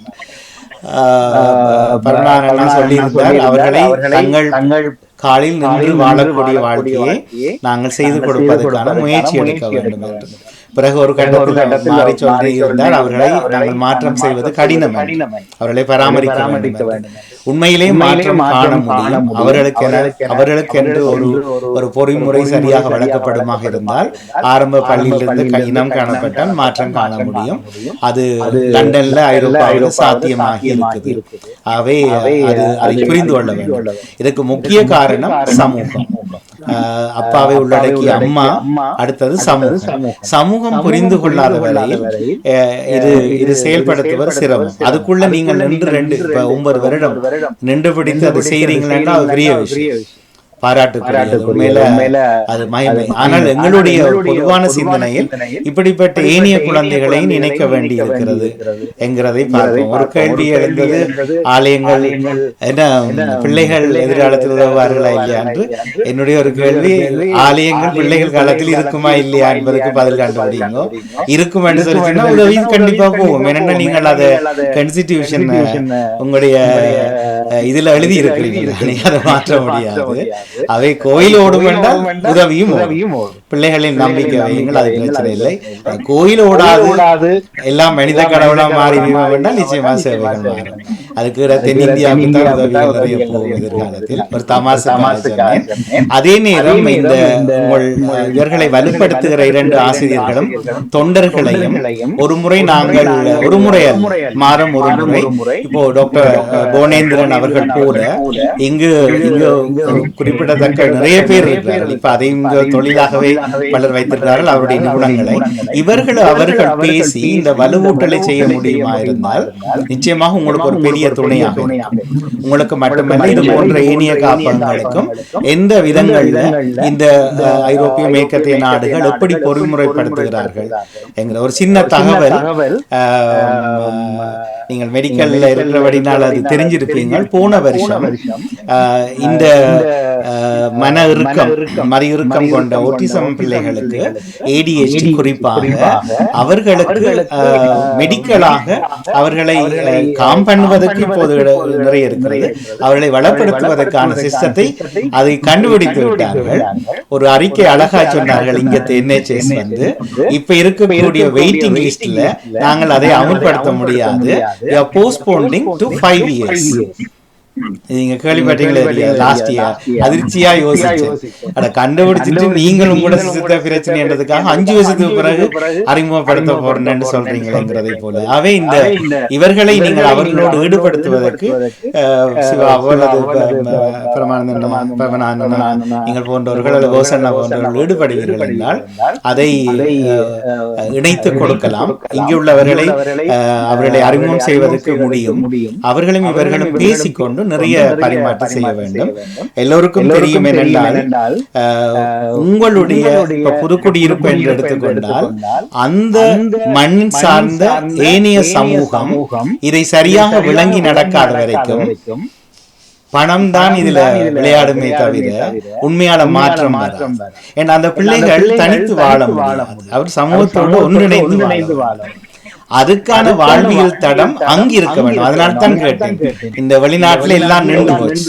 சொல்லியிருந்தார் அவர்களை தங்கள் காலில் நின்று வாழக்கூடிய வாழ்க்கையை நாங்கள் செய்து கொடுப்பதற்கான முயற்சி எடுக்க வேண்டும் என்று. பிறகு ஒரு கட்டத்தில் மாறி சொல்லி இருந்தால் அவர்களை நாங்கள் மாற்றம் செய்வது கடினம், அவர்களை பராமரிக்க வேண்டும். உண்மையிலே மாற்றம் காண முடியும். அவர்களுக்கென்று ஒரு பொறிமுறை சரியாக வழங்கப்படுமாக இருந்தால் ஆரம்ப பள்ளியிலிருந்து இனம் காணப்பட்டால் மாற்றம் காண முடியும். அது லண்டன்ல ஐரோப்பாவில் சாத்தியமாகி இருக்குது. அவை அதை புரிந்து கொள்ள வேண்டும். இதுக்கு முக்கிய காரணம் சமூகம். அப்பாவை உள்ளடக்கிய அம்மா, அடுத்தது சமூகம் புரிந்து கொள்ளாத வரையில் இது செயல்படுத்துவது சிரமம். அதுக்குள்ள நீங்கள் நின்று 9 வருடம் நின்று பிடித்து அதை செய்யறீங்களா அது பெரிய விஷயம், பாராட்டுக்குரியது, உண்மையில அது மகிமை. ஆனால் எங்களுடைய பொதுவான சிந்தனையில் இப்படிப்பட்ட ஏனைய குழந்தைகளை நினைக்க வேண்டி இருக்கிறது என்கிறதை பார்ப்போம். ஒரு கேள்வி எழுந்தது, ஆலயங்கள் என்ன பிள்ளைகள் எதிர்காலத்தில் உதவுவார்களா இல்லையா என்று. என்னுடைய ஒரு கேள்வி, ஆலயங்கள் பிள்ளைகள் காலத்தில் இருக்குமா இல்லையா என்பதற்கு பதில் கண்டுபிடிங்க. இருக்கும் என்று சொல்லிச்சுன்னா உதவி கண்டிப்பா போகும். என்னென்ன நீங்கள் அதை கான்ஸ்டிடியூஷன் உங்களுடைய இதுல எழுதி இருக்கிறீங்க, அதை மாற்ற முடியாது. அவை கோயிலோடு வேண்டால் உதவியும் பிள்ளைகளின் நம்பிக்கை வையுங்கள், அது பிரச்சனை இல்லை. கோயில் ஓடாது எல்லாம் மனித கடவுளா மாறி வேண்டால் நிச்சயமா சேவைகள் மாறும். அதுக்கு தென்னிந்தியாவுக்கு தான் உதவிகள் நிறைய போகும் எதிர்காலத்தில். ஒரு தமாசா சொன்னேன். அதே நேரம் இந்த இவர்களை வலுப்படுத்துகிற 2 ஆசிரியர்களும் தொண்டர்களையும் ஒரு முறை நாங்கள் மாறும் ஒரு முறை இப்போ டாக்டர் போனேந்திரன் அவர்கள் போல இங்கு குறிப்பிடத்தக்க நிறைய பேர் இருக்கிறார்கள். இப்ப அதையும் தொழிலாகவே பலர் வைத்திருக்கிறார்கள் அவருடைய நிபுணங்களை. அவர்கள் பேசி இந்த வலுவூட்டலை செய்ய முடியுமா இருந்தால் நிச்சயமாக உங்களுக்கு ஒரு பெரிய துணையாக உங்களுக்கு மட்டுமல்ல, இது போன்ற ஏனைய காப்பகங்களுக்கும் எந்த விதங்கள்ல இந்த ஐரோப்பிய மேற்கத்திய நாடுகள் எப்படி பொறிமுறைப்படுத்துகிறார்கள் என்கிற ஒரு சின்ன தகவல். நீங்கள் மெடிக்கல்ல இருக்கிறபடினால் அது தெரிஞ்சிருப்பீங்க. போன வருஷம் இந்த மன இறுக்கம் மறு இறுக்கம் கொண்ட ஒட்டிசம் பிள்ளைகளுக்கு ADHD குறிப்பாக அவர்களுக்கு மெடிக்கலாக அவர்களை காம் பண்ணுவதற்கு இப்போது நிறைய இருக்கிறது. அவர்களை வளப்படுத்துவதற்கான சிஸ்டத்தை அதை கண்டுபிடித்து விட்டார்கள். ஒரு அறிக்கை அழகா சொன்னார்கள். இங்க NHS வந்து இப்ப இருக்கக்கூடிய வெயிட்டிங் லிஸ்ட்ல நாங்கள் அதை அமுல்படுத்த முடியாது, போஸ்ட்போண்டிங் டு 5 years. நீங்க கேள்விப்பட்டீங்களா இல்லையா? லாஸ்ட் இயர் அதிர்ச்சியா யோசிச்சு அதை கண்டுபிடிச்சிட்டு நீங்களும் கூட சித்த பிரச்சனை என்றதுக்காக 5 வருஷத்துக்கு பிறகு அறிமுகப்படுத்த போறேன்னு சொல்றீங்களேங்கிறதை போல அவை இந்த இவர்களை நீங்கள் அவர்களோடு ஈடுபடுத்துவதற்கு சிவாவோ அல்லது நீங்கள் போன்றவர்கள் அல்லது கோசண்ணா போன்றவர்கள் ஈடுபடுவீர்கள் என்றால் அதை இணைத்துக் கொடுக்கலாம். இங்குள்ளவர்களை அவர்களை அறிமுகம் செய்வதற்கு முடியும். அவர்களும் இவர்களும் பேசிக்கொண்டு நிறைய பரிமாற்றம் செய்ய வேண்டும். எல்லோருக்கும் தெரியும் என்னென்றால் உங்களுடைய புதுக்குடியிருப்பு என்று எடுத்துக்கொண்டால் அந்த மண் சார்ந்த ஏனைய சமூகம் இதை சரியாக விளங்கி நடக்காத வரைக்கும் பணம் தான் இதுல விளையாடுமே தவிர உண்மையான மாற்றம் வராது. ஏன்னா அந்த பிள்ளைகள் தனித்து வாழ முடியாது. அவர் சமூகத்தோடு ஒன்றிணைந்து வாழும். அதுக்கான வாழ்வியல் தடம் அங்கு இருக்க வேண்டும். அதனால தான் கேட்டேன், இந்த வெளிநாட்டுல எல்லாம் நின்று போச்சு,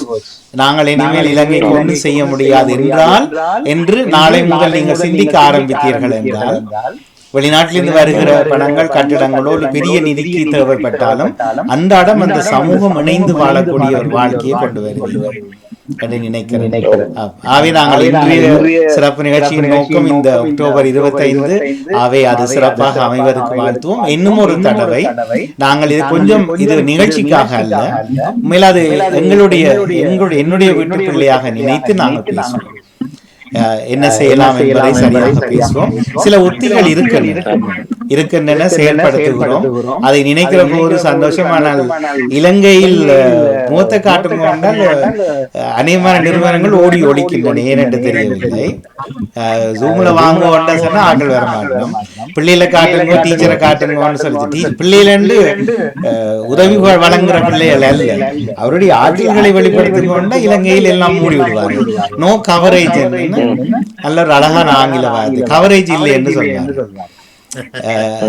நாங்கள் இனிமேல் இலங்கைக்கு ஒன்றும் செய்ய முடியாது என்றால் என்று நாளை முதல் நீங்கள் சிந்திக்க ஆரம்பித்தீர்கள் என்றால் வெளிநாட்டிலிருந்து வருகிற பணங்கள் கட்டிடங்களோ பெரிய நிதிக்கு தேவைப்பட்டாலும் அன்றாடம் அந்த சமூகம் இணைந்து வாழக்கூடிய ஒரு வாழ்க்கையை கொண்டு வருகிறது என்று நினைக்கிறேன். ஆகவே நாங்கள் இன்றைய சிறப்பு நிகழ்ச்சியின் நோக்கம் இந்த அக்டோபர் 25 ஆகவே அது சிறப்பாக அமைவதற்கு வாழ்த்துவோம். இன்னும் ஒரு தடவை நாங்கள் இது கொஞ்சம் இது நிகழ்ச்சிக்காக அல்ல, உண்மையில் அது என்னுடைய வீட்டு பிள்ளையாக நினைத்து நாங்கள் பேசுவோம். என்ன செய்யலாம் என்பதை சரியாக பேசுவோம். சில உத்திகள் இருக்கின்றன செயல்படுத்துகிறோம். அதை நினைக்கிற போது சந்தோஷமானால் இலங்கையில் மூத்த காட்டும் கொண்டால் அநேகமான நிறுவனங்கள் ஓடி ஒழிக்கின்றன. ஏனென்று தெரியவில்லை. ஜூம்ல வாங்குவோம்னா சொன்னா ஆட்கள் வர மாட்டோம். பிள்ளைகளை காட்டுங்க, டீச்சரை காட்டுங்கன்னு சொல்லிட்டு பிள்ளைகளு உதவி வழங்குற பிள்ளைகள் அல்ல, அவருடைய ஆற்றல்களை வெளிப்படுத்திக் கொண்டா இலங்கையில் எல்லாம் மூடி விடுவார்கள். நோ கவரேஜ் நல்ல ஒரு அழகான ஆங்கில வார்த்தை, கவரேஜ் இல்லை என்று சொல்றாங்க.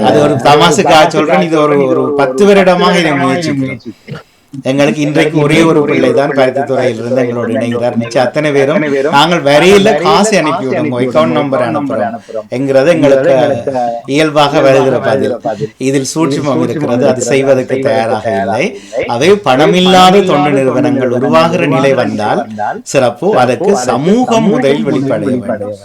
அது ஒரு தமாசுக்காக சொல்றேன். இது ஒரு 10 வருடமாக இதை முயற்சிக்கிறோம். எங்களுக்கு இன்றைக்கு ஒரே ஒரு பிள்ளை தான் பருத்தித்துறையிலிருந்து எங்களோடு இணைகிறார். மிச்சம் அத்தனை பேரும் நாங்கள் வரையில காசு அனுப்பிவிடும், அக்கௌண்ட் நம்பர் அனுப்புறோம் என்கிறது எங்களுக்கு இயல்பாக வருகிற பதில். இதில் சூட்சுமம் இருக்கிறது, அது செய்வதற்கு தயாராக இல்லை. அவை பணமில்லாத தொண்டு நிறுவனங்கள் உருவாகிற நிலை வந்தால் சிறப்பு, அதற்கு சமூகம் முதலில் வெளிப்படைய வேண்டும்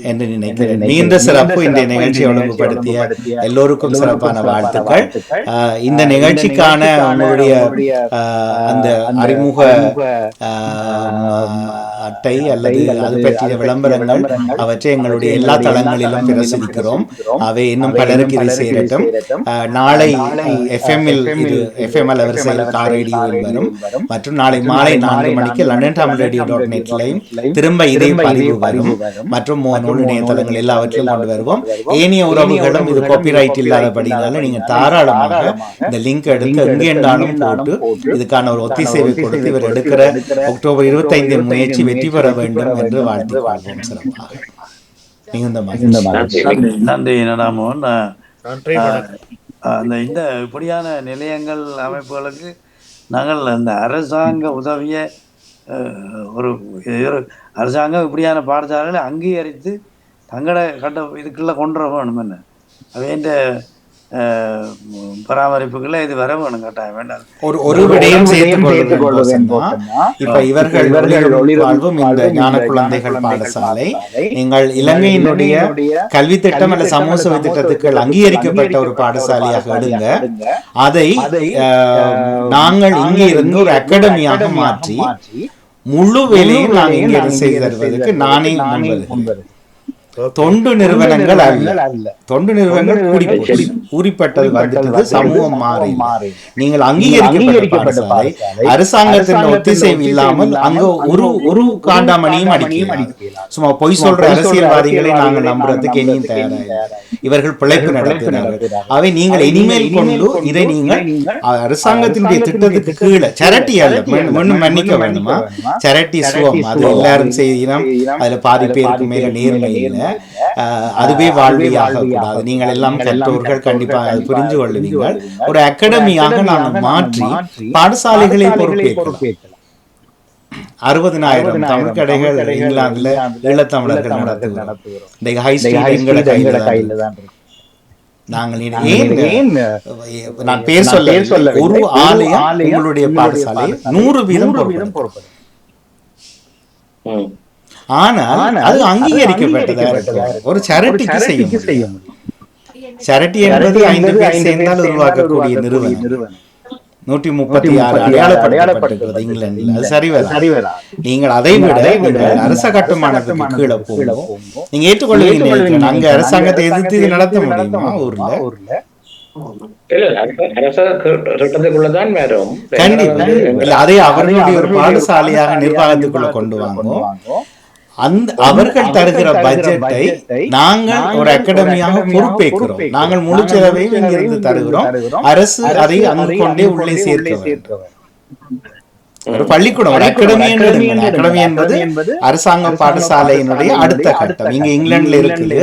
என்று நினைக்கிறேன். நீண்ட சிறப்பு இன்றைய நிகழ்ச்சியை ஒழுங்குபடுத்திய எல்லோருக்கும் சிறப்பான வாழ்த்துக்கள். இந்த நிகழ்ச்சிக்கான உங்களுடைய அந்த அறிமுக அட்டை அல்லது அது பற்றிய விளம்பரங்கள் அவற்றை எங்களுடைய எல்லா தளங்களிலும் பிரசுரிக்கிறோம். அவை இன்னும் பலருக்கு இதை சேரட்டும். நாளை FM-இல் இது FM அலைவரிசையில் கார் ரேடியோவில் வரும். மற்றும் நாளை மாலை 4 மணிக்கு LondonTamilRadio.net-லையும் திரும்ப இதே பதிவு வரும். மற்றும் நூல் இணையதளங்கள் எல்லாவற்றையும் கொண்டு வருவோம். ஏனைய உறவுகளும் இது காப்பிரைட் இல்லாதபடினால நீங்க தாராளமாக இந்த லிங்க் எடுத்து எங்கே இருந்தாலும் போட்டு இதுக்கான ஒரு ஒத்திசைவை கொடுத்து இவர் எடுக்கிற அக்டோபர் 25 முயற்சி வெற்றி பெற வேண்டும் என்று வாழ்த்து வாழ்வோம். சிறப்பாக நன்றி நடாமோன். இந்த இப்படியான நிலையங்கள் அமைப்புகளுக்கு நாங்கள் அந்த அரசாங்க உதவிய ஒரு அரசாங்கம் இப்படியான பாடசாலைகளை அங்கீகரித்து தங்களை இதுக்குள்ள கொண்டு வேணும். என்ன வேண்ட பராமரிப்புகளை இது வர வேணும், கட்டாயம் வேண்டாம். ஒரு விடயம் இப்ப இவர்கள் வாழ்வும் இந்த ஞான குழந்தைகள் பாடசாலை நீங்கள் இலங்கையினுடைய கல்வி திட்டம் அல்ல சமூக சேவை திட்டத்துக்கு அங்கீகரிக்கப்பட்ட ஒரு பாடசாலையாக எடுங்க. அதை நாங்கள் இங்கே இருந்து ஒரு அகாடமியாக மாற்றி முழு வேலையும் நாங்கள் இங்கே செய்து தருவதற்கு நானே முன்வருகிறேன். தொண்டு நிறுவனங்கள் அல்ல, தொண்டு நிறுவனங்கள் கூறிப்பட்டது வந்துட்டது, சமூகம் மாறி நீங்கள் அங்கீகரிக்கப்பட்ட பாடசாலை அரசாங்கத்தின் ஒத்திசைவு இல்லாமல் அங்க ஒரு காண்டாமணியும் அடிக்கலாம். சும்மா பொய் சொல்ற அரசியல்வாதிகளை நாங்கள் நம்புறதுக்கு இனியும் தயாராக. இவர்கள் பிழைப்பு நடத்தினார்கள். அவை நீங்கள் இனிமேல் கொண்டு இதை நீங்கள் அரசாங்கத்தினுடைய திட்டத்துக்கு கீழே சேரிட்டி அல்ல, ஒன்றும் மன்னிக்க வேண்டுமா, சேரிட்டி சுவம் அது எல்லாரும் செய்யணும், அதுல பாதி பேருக்கு மேல நேர்மை இல்லை, அதுவே வாழ்வியாக கூடாது. நீங்கள் எல்லாம் கற்றோர்கள் கண்டிப்பாக அது புரிந்து கொள்ளுவீர்கள். ஒரு அகாடமியாக நாங்கள் மாற்றி பாடசாலைகளை பொறுப்பேற்கலாம். 60,000 தமிழ் கடைகள் இங்கிலாந்துல ஈழத்தமிழர்கள் நடத்துகிறோம். இந்த ஹை ஸ்ட்ரீட் எங்களை கையில தான். நாங்கள் ஏன் நான் பேர் சொல்ல ஒரு ஆலயம் உங்களுடைய பாடசாலை 100% பொறுப்பு. ஆனால் அது அங்கீகரிக்கப்பட்டதா ஒரு சேரிட்டிக்கு செய்ய முடியும். சேரிட்டி என்பது 5 பேர் சேர்ந்தால் உருவாக்கக்கூடிய நிறுவனம். 136 அடையாளப்படுத்தப்பட்டிருக்கிறது இங்கிலாந்தில். அது சரிவரா. நீங்கள் அதை விட நீங்கள் அரச கட்டுமானத்துக்கு கீழே போகும். நீங்க ஏற்றுக்கொள்வீங்க, அங்க அரசாங்கத்தை எதிர்த்து இது நடத்த முடியுமா ஊர்ல? அதை அவர்களுடைய ஒரு பாடசாலையாக நிர்வாகத்துக்குள்ள கொண்டு வாங்கும். அவர்கள் தருகிற பட்ஜெட்டை நாங்கள் ஒரு அகாடமியாக பொறுப்பேற்கிறோம். நாங்கள் முழு செலவையும் இங்கிருந்து தருகிறோம். அரசு அதை அங்கு கொண்டே உள்ளே சேர்க்க ஒரு பள்ளிக்கூடம், ஒரு அகாடமி என்பது அரசாங்க பாடசாலையினுடைய அடுத்த கட்டம். இங்க இங்கிலாந்துல இருக்குது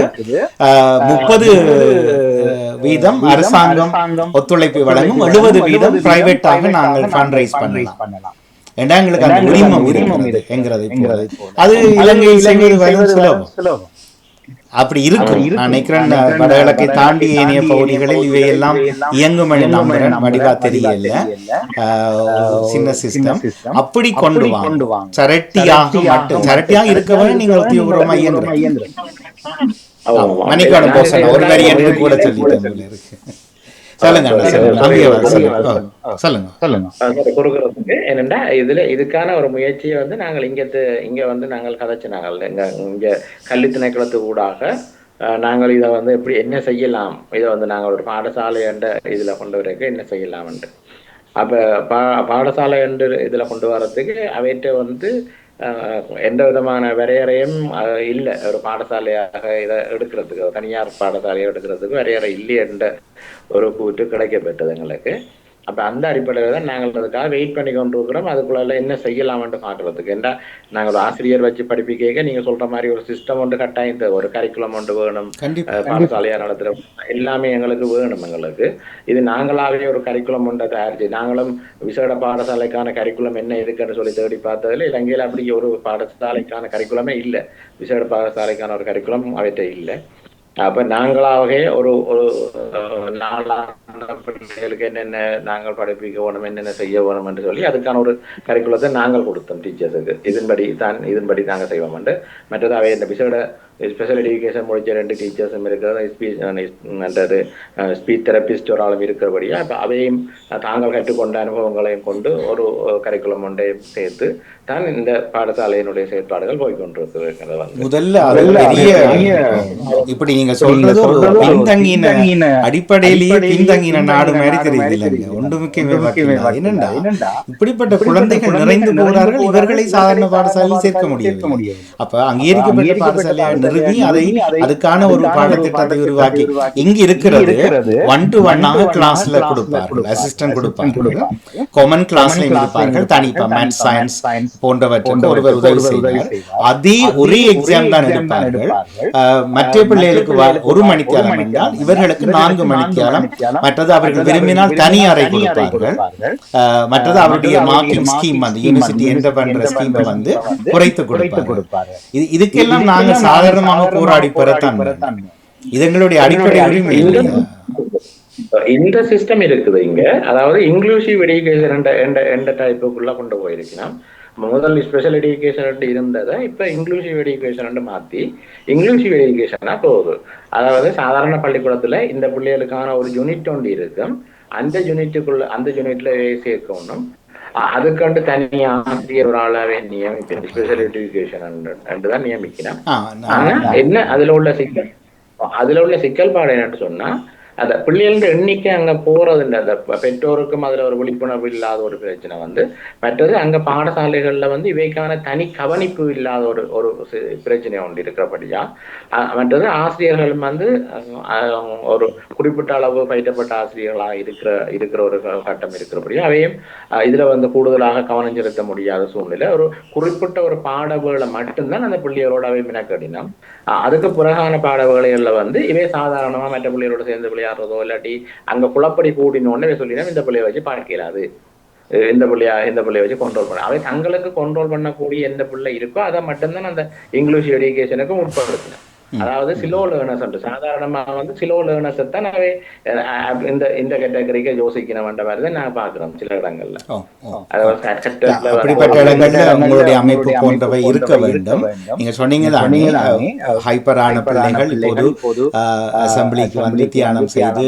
30% அரசாங்கம் ஒத்துழைப்பு வழங்கும், 70% பிரைவேட்டாக நாங்கள் ஃபண்ட் ரைஸ் பண்ணலாம். எங்களுக்கு அந்த உரிமம் இருக்கிறது. அது இலங்கையில் சுலபம் அப்படி இருக்கும். நான் நினைக்கிறேன் வடகிழக்கை தாண்டி ஏனைய பகுதிகளில் இவையெல்லாம் இயங்கும் என நம்புறேன். வடிவா தெரியல, சின்ன சிஸ்டம் அப்படி கொண்டு வாங்க. சரட்டியாக இருக்கவரை நீங்கள் உத்தியோகபூர்வமா இயங்குறீங்க. மணிக்கான போசன ஒரு வரி என்று கூட சொல்லிட்டு இருக்கு. என்னண்டா இதுக்கான ஒரு முயற்சியை வந்து நாங்கள் இங்க வந்து நாங்கள் கதைச்சு நாங்கள் இங்க கல்வி திணைக்களத்து ஊடாக நாங்கள் இதை வந்து எப்படி என்ன செய்யலாம், இதை வந்து நாங்கள் ஒரு பாடசாலை என்ற இதுல கொண்டு வரதுக்கு என்ன செய்யலாம் என்று. அப்ப பாடசாலை என்று இதுல கொண்டு வர்றதுக்கு அவைகிட்ட வந்து எந்த விதமான வரையறையும் இல்லை. ஒரு பாடசாலையாக இதை எடுக்கிறதுக்கு, தனியார் பாடசாலையை எடுக்கிறதுக்கு வரையறை இல்லை என்ற ஒரு கூற்று கிடைக்கப்பட்டது எங்களுக்கு. அப்ப அந்த அடிப்படையில் தான் நாங்கள் அதுக்காக வெயிட் பண்ணி கொண்டு இருக்கிறோம். அதுக்குள்ள என்ன செய்யலாம்னு பாக்குறதுக்கு. ஏன்னா நாங்கள் ஒரு ஆசிரியர் வச்சு படிப்பிக்க நீங்க சொல்ற மாதிரி ஒரு சிஸ்டம் ஒன்று கட்டாயம், ஒரு கரிக்குலம் ஒன்று வேணும், பாடசாலையா நடத்துற எல்லாமே எங்களுக்கு வேணும். எங்களுக்கு இது நாங்களாவே ஒரு கரிக்குலம் ஒன்றை தயாரிச்சு நாங்களும் விசேட பாடசாலைக்கான கரிக்குலம் என்ன இருக்குன்னு சொல்லி தேடி பார்த்ததுல இலங்கையில அப்படி ஒரு பாடசாலைக்கான கரிக்குலமே இல்லை. விசேட பாடசாலைக்கான ஒரு கரிக்குலம் அவற்றை இல்லை. அப்ப நாங்களாகவே ஒரு 4 பிள்ளைகளுக்கு என்னென்ன நாங்கள் படிப்பிக்க வேணும், என்னென்ன செய்ய வேணும் என்று சொல்லி அதுக்கான ஒரு கரிக்குலத்தை நாங்கள் கொடுத்தோம் டீச்சர்ஸுக்கு. இதன்படி நாங்கள் செய்வோம். மற்றது அவை இந்த விசேட ஸ்பெஷல் எஜுகேஷன் முடிச்ச 2 டீச்சர்ஸும் இருக்கிறது, ஸ்பீச் தெரபிஸ்ட் ஒரு ஆளும் இருக்கிறபடியா அப்ப அவையும் தாங்கள் கற்றுக்கொண்ட அனுபவங்களையும் கொண்டு ஒரு கரிக்குலம் ஒன்றையும் சேர்த்து தான் இந்த பாடசாலையினுடைய செயற்பாடுகள் போய்கொண்டிருக்கிறது. முதல்ல இப்படி நீங்க சொல்றது பின்தங்கின அடிப்படையிலேயே பின்தங்கின நாடு மாதிரி தெரியுது. என்னண்டா இப்படிப்பட்ட குழந்தைகள் நிறைந்து போகிறார்கள், இவர்களை சாதாரண பாடசாலையில் சேர்க்க முடியும். அப்ப அங்கீகரிக்கப்பட்ட பாடசாலையை நிறுவி அதுக்கான ஒரு பாடத்திட்டத்தை உருவாக்கி இங்கு இருக்கிறது 1-to-1 கிளாஸ்ல கொடுப்பார்கள், அசிஸ்டன்ட் கொடுப்பார்கள், காமன் கிளாஸ்ல இருப்பார்கள், தனிப்பா மேத்ஸ் சயின்ஸ் போன்றவற்றுக்கு ஒருவர் உதவி செய்வார். அதே ஒரே எக்ஸாம் தான் எடுப்பார்கள். மற்ற பிள்ளைகளுக்கு 1 மணித்தியாலம் என்றால் இவர்களுக்கு 4 மணித்தியாலம். மற்றது அவர்கள் விரும்பினால் தனி அறை கொடுப்பார்கள். மற்றது அவருடைய மார்க்கிங் ஸ்கீம் வந்து யூனிவர்சிட்டி என்ற பண்ற ஸ்கீம் வந்து குறைத்து கொடுப்பார்கள். இதுக்கெல்லாம் நாங்கள் சாதாரணமாக போராடி பெறத்தான். இது எங்களுடைய அடிப்படை உரிமை. இந்த சிஸ்டம் இருக்குது இங்க. அதாவது இன்க்ளூசிவ் எஜுகேஷன் எந்த டைப்புக்குள்ள கொண்டு போயிருக்கணும். முதல் ஸ்பெஷல் எஜுகேஷன் இருந்ததை இப்ப இன்க்ளூசிவ் எஜுகேஷன் மாத்தி இன்க்ளூசிவ் எஜுகேஷனா போகுது. அதாவது சாதாரண பள்ளிக்கூடத்துல இந்த பிள்ளைகளுக்கான ஒரு யூனிட் ஒன்று இருக்கும். அந்த யூனிட்ல சேர்க்கணும். அதுக்கண்டு தனியா ஆசிரியர் ஒரு ஆளாவே நியமிக்கணும். ஸ்பெஷல் எஜுகேஷன் தான் நியமிக்கணும். ஆனா என்ன அதுல உள்ள சிக்கல் பாடு என்னன்னு சொன்னா, அந்த பிள்ளைகளோட எண்ணிக்கை அங்க போறதில்லை. அந்த பெற்றோருக்கும் அதுல ஒரு விழிப்புணர்வு இல்லாத ஒரு பிரச்சனை மற்றது அங்க பாடசாலைகள்ல இவைக்கான தனி கவனிப்பு இல்லாத ஒரு பிரச்சனை ஒன்று இருக்கிறபடியா, மற்றது ஆசிரியர்களும் ஒரு குறிப்பிட்ட அளவு பயிற்றப்பட்ட ஆசிரியர்களா இருக்கிற ஒரு கட்டம் இருக்கிறபடியா அவையும் இதுல கூடுதலாக கவனம் செலுத்த முடியாத சூழ்நிலை. ஒரு குறிப்பிட்ட ஒரு பாடவேளை மட்டும்தான் அந்த பிள்ளைகளோட அவை மினக்கடினம். அதுக்கு பிறகான பாடவேளைகள்ல இவை சாதாரணமா மற்ற பிள்ளைகளோட சேர்ந்து விளையாடுறதோ இல்லாட்டி அங்க குளப்படி கூடினோன்னு சொல்லினா இந்த பிள்ளைய வச்சு பார்க்கலாது, இந்த பிள்ளைய வச்சு கண்ட்ரோல் பண்ண, அவை தங்களுக்கு கண்ட்ரோல் பண்ணக்கூடிய எந்த பிள்ளை இருக்கோ அதை மட்டும்தான் அந்த இங்கிலீஷ் எஜுகேஷனுக்கு உட்படுத்தின. அதாவது சிலோ லேர்னர்ஸ் சாதாரணமா சிலோ லேர்னர்ஸ் தான் அவை இந்த கேட்டகரிக்கு யோசிக்கணும் என்ற மாதிரி தான் நான் பாக்குறோம் சில இடங்கள்ல. அப்படிப்பட்ட இடங்கள்ல உங்களுடைய அமைப்பு போன்றவை இருக்க வேண்டும். நீங்க சொன்னீங்க தானே ஹைப்பரான பிள்ளைகள் இப்போது அசம்பிளிக்கு தியானம் செய்து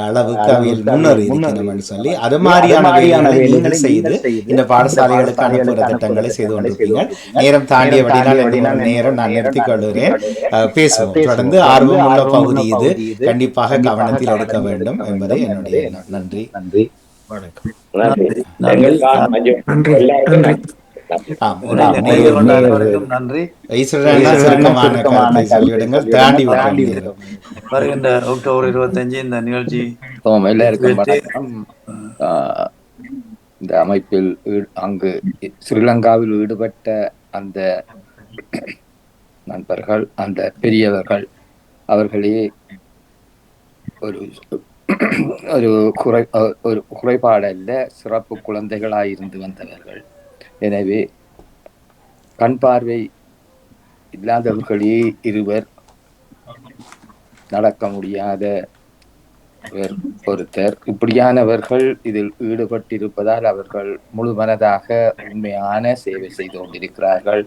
அளவுக்கு அவையில் முன்னேறி இருக்கணும்னு சொல்லி அது மாதிரியான நீங்கள் செய்து இந்த பாடசாலைகளுக்கு அனுப்புகிற திட்டங்களை செய்து கொண்டிருக்கீங்க. நேரம் தாண்டியபடினால் நேரம் நான் நிறுத்திக் கொள்கிறேன். பேசுவோம் தொடர்ந்து. ஆர்வமுள்ள பகுதி இது, கண்டிப்பாக கவனத்தில் எடுக்க வேண்டும் என்பதை என்னுடைய நன்றி. வருகின்ற அக்டோபர் 25 இந்த நிகழ்ச்சி இந்த அமைப்பில் அங்கு ஸ்ரீலங்காவில் ஈடுபட்ட அந்த நண்பர்கள், அந்த பெரியவர்கள், அவர்களே ஒரு குறைபாடல்ல சிறப்பு குழந்தைகளாயிருந்து வந்தவர்கள். எனவே கண் பார்வை இல்லாதவர்களே இருவர், நடக்க முடியாத ஒருத்தர், இப்படியானவர்கள் இதில் ஈடுபட்டிருப்பதால் அவர்கள் முழு மனதாக உண்மையான சேவை செய்து கொண்டிருக்கிறார்கள்.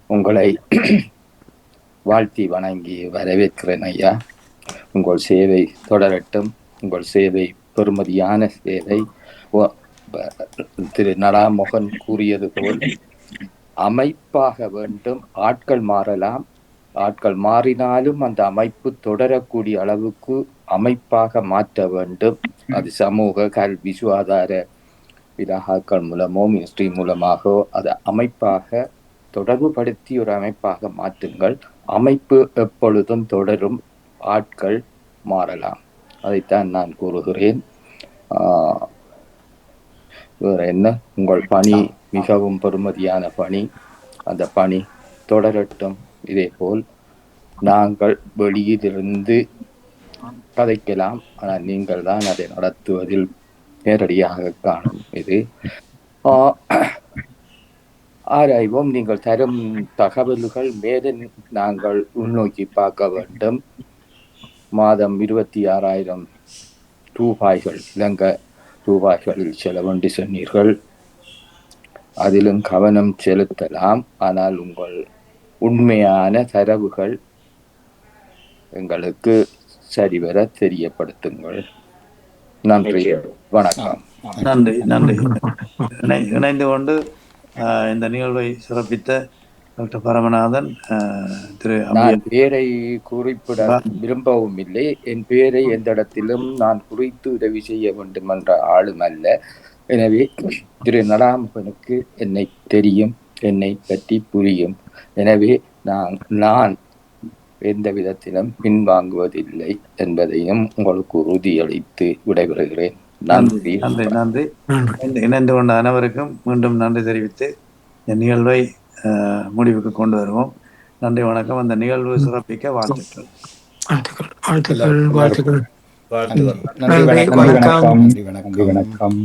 உங்களை வாழ்த்தி வணங்கி வரவேற்கிறேன் ஐயா. உங்கள் சேவை தொடரட்டும். உங்கள் சேவை பெருமதியான சேவை. திரு நடாமோகன் கூறியது போல் அமைப்பாக வேண்டும். ஆட்கள் மாறலாம், ஆட்கள் மாறினாலும் அந்த அமைப்பு தொடரக்கூடிய அளவுக்கு அமைப்பாக மாற்ற வேண்டும். அது சமூக கல்வி சுகாதார விழாக்கள் மூலமோ மினிஸ்ட்ரி மூலமாகவோ அது அமைப்பாக தொடர்பு படுத்தி ஒரு அமைப்பாக மாற்றுங்கள். அமைப்பு எப்பொழுதும் தொடரும், ஆட்கள் மாறலாம். அதைத்தான் நான் கூறுகிறேன். வேற என்ன, உங்கள் பணி மிகவும் பெருமதியான பணி. அந்த பணி தொடரட்டும். இதே போல் நாங்கள் வெளியிலிருந்து கதைக்கலாம், ஆனால் நீங்கள் தான் அதை நடத்துவதில் நேரடியாக காணும். இது ஆராய்வோம். நீங்கள் தரும் தகவல்கள் மேலும் நாங்கள் உள்நோக்கி பார்க்க வேண்டும். மாதம் 26,000 ரூபாய்கள், இலங்கை ரூபாய்களில் செலவென்று சொன்னீர்கள். அதிலும் கவனம் செலுத்தலாம். ஆனால் உங்கள் உண்மையான தரவுகள் எங்களுக்கு சரிவர தெரியப்படுத்துங்கள். நன்றி, வணக்கம். நன்றி நன்றி. இணைந்து கொண்டு இந்த நிகழ்வை சிறப்பித்த டாக்டர் பரமநாதன், திரு நான் பேரை குறிப்பிட விரும்பவும் இல்லை. என் பேரை எந்த இடத்திலும் நான் குறித்து உதவி செய்ய வேண்டும் என்ற ஆளும் அல்ல. எனவே திரு நடாமோகனுக்கு என்னை தெரியும், என்னை பற்றி புரியும். எனவே நான் எந்த விதத்திலும் பின்வாங்குவதில்லை என்பதையும் உங்களுக்கு உறுதியளித்து விடைபெறுகிறேன். நன்றி நன்றி நன்றி. இணைந்து கொண்ட அனைவருக்கும் மீண்டும் நன்றி தெரிவித்து இந்த நிகழ்வை முடிவுக்கு கொண்டு வருவோம். நன்றி, வணக்கம். அந்த நிகழ்வு சிறப்பிக்க வாழ்த்துக்கள். வாழ்த்துக்கள். நன்றி, வணக்கம்.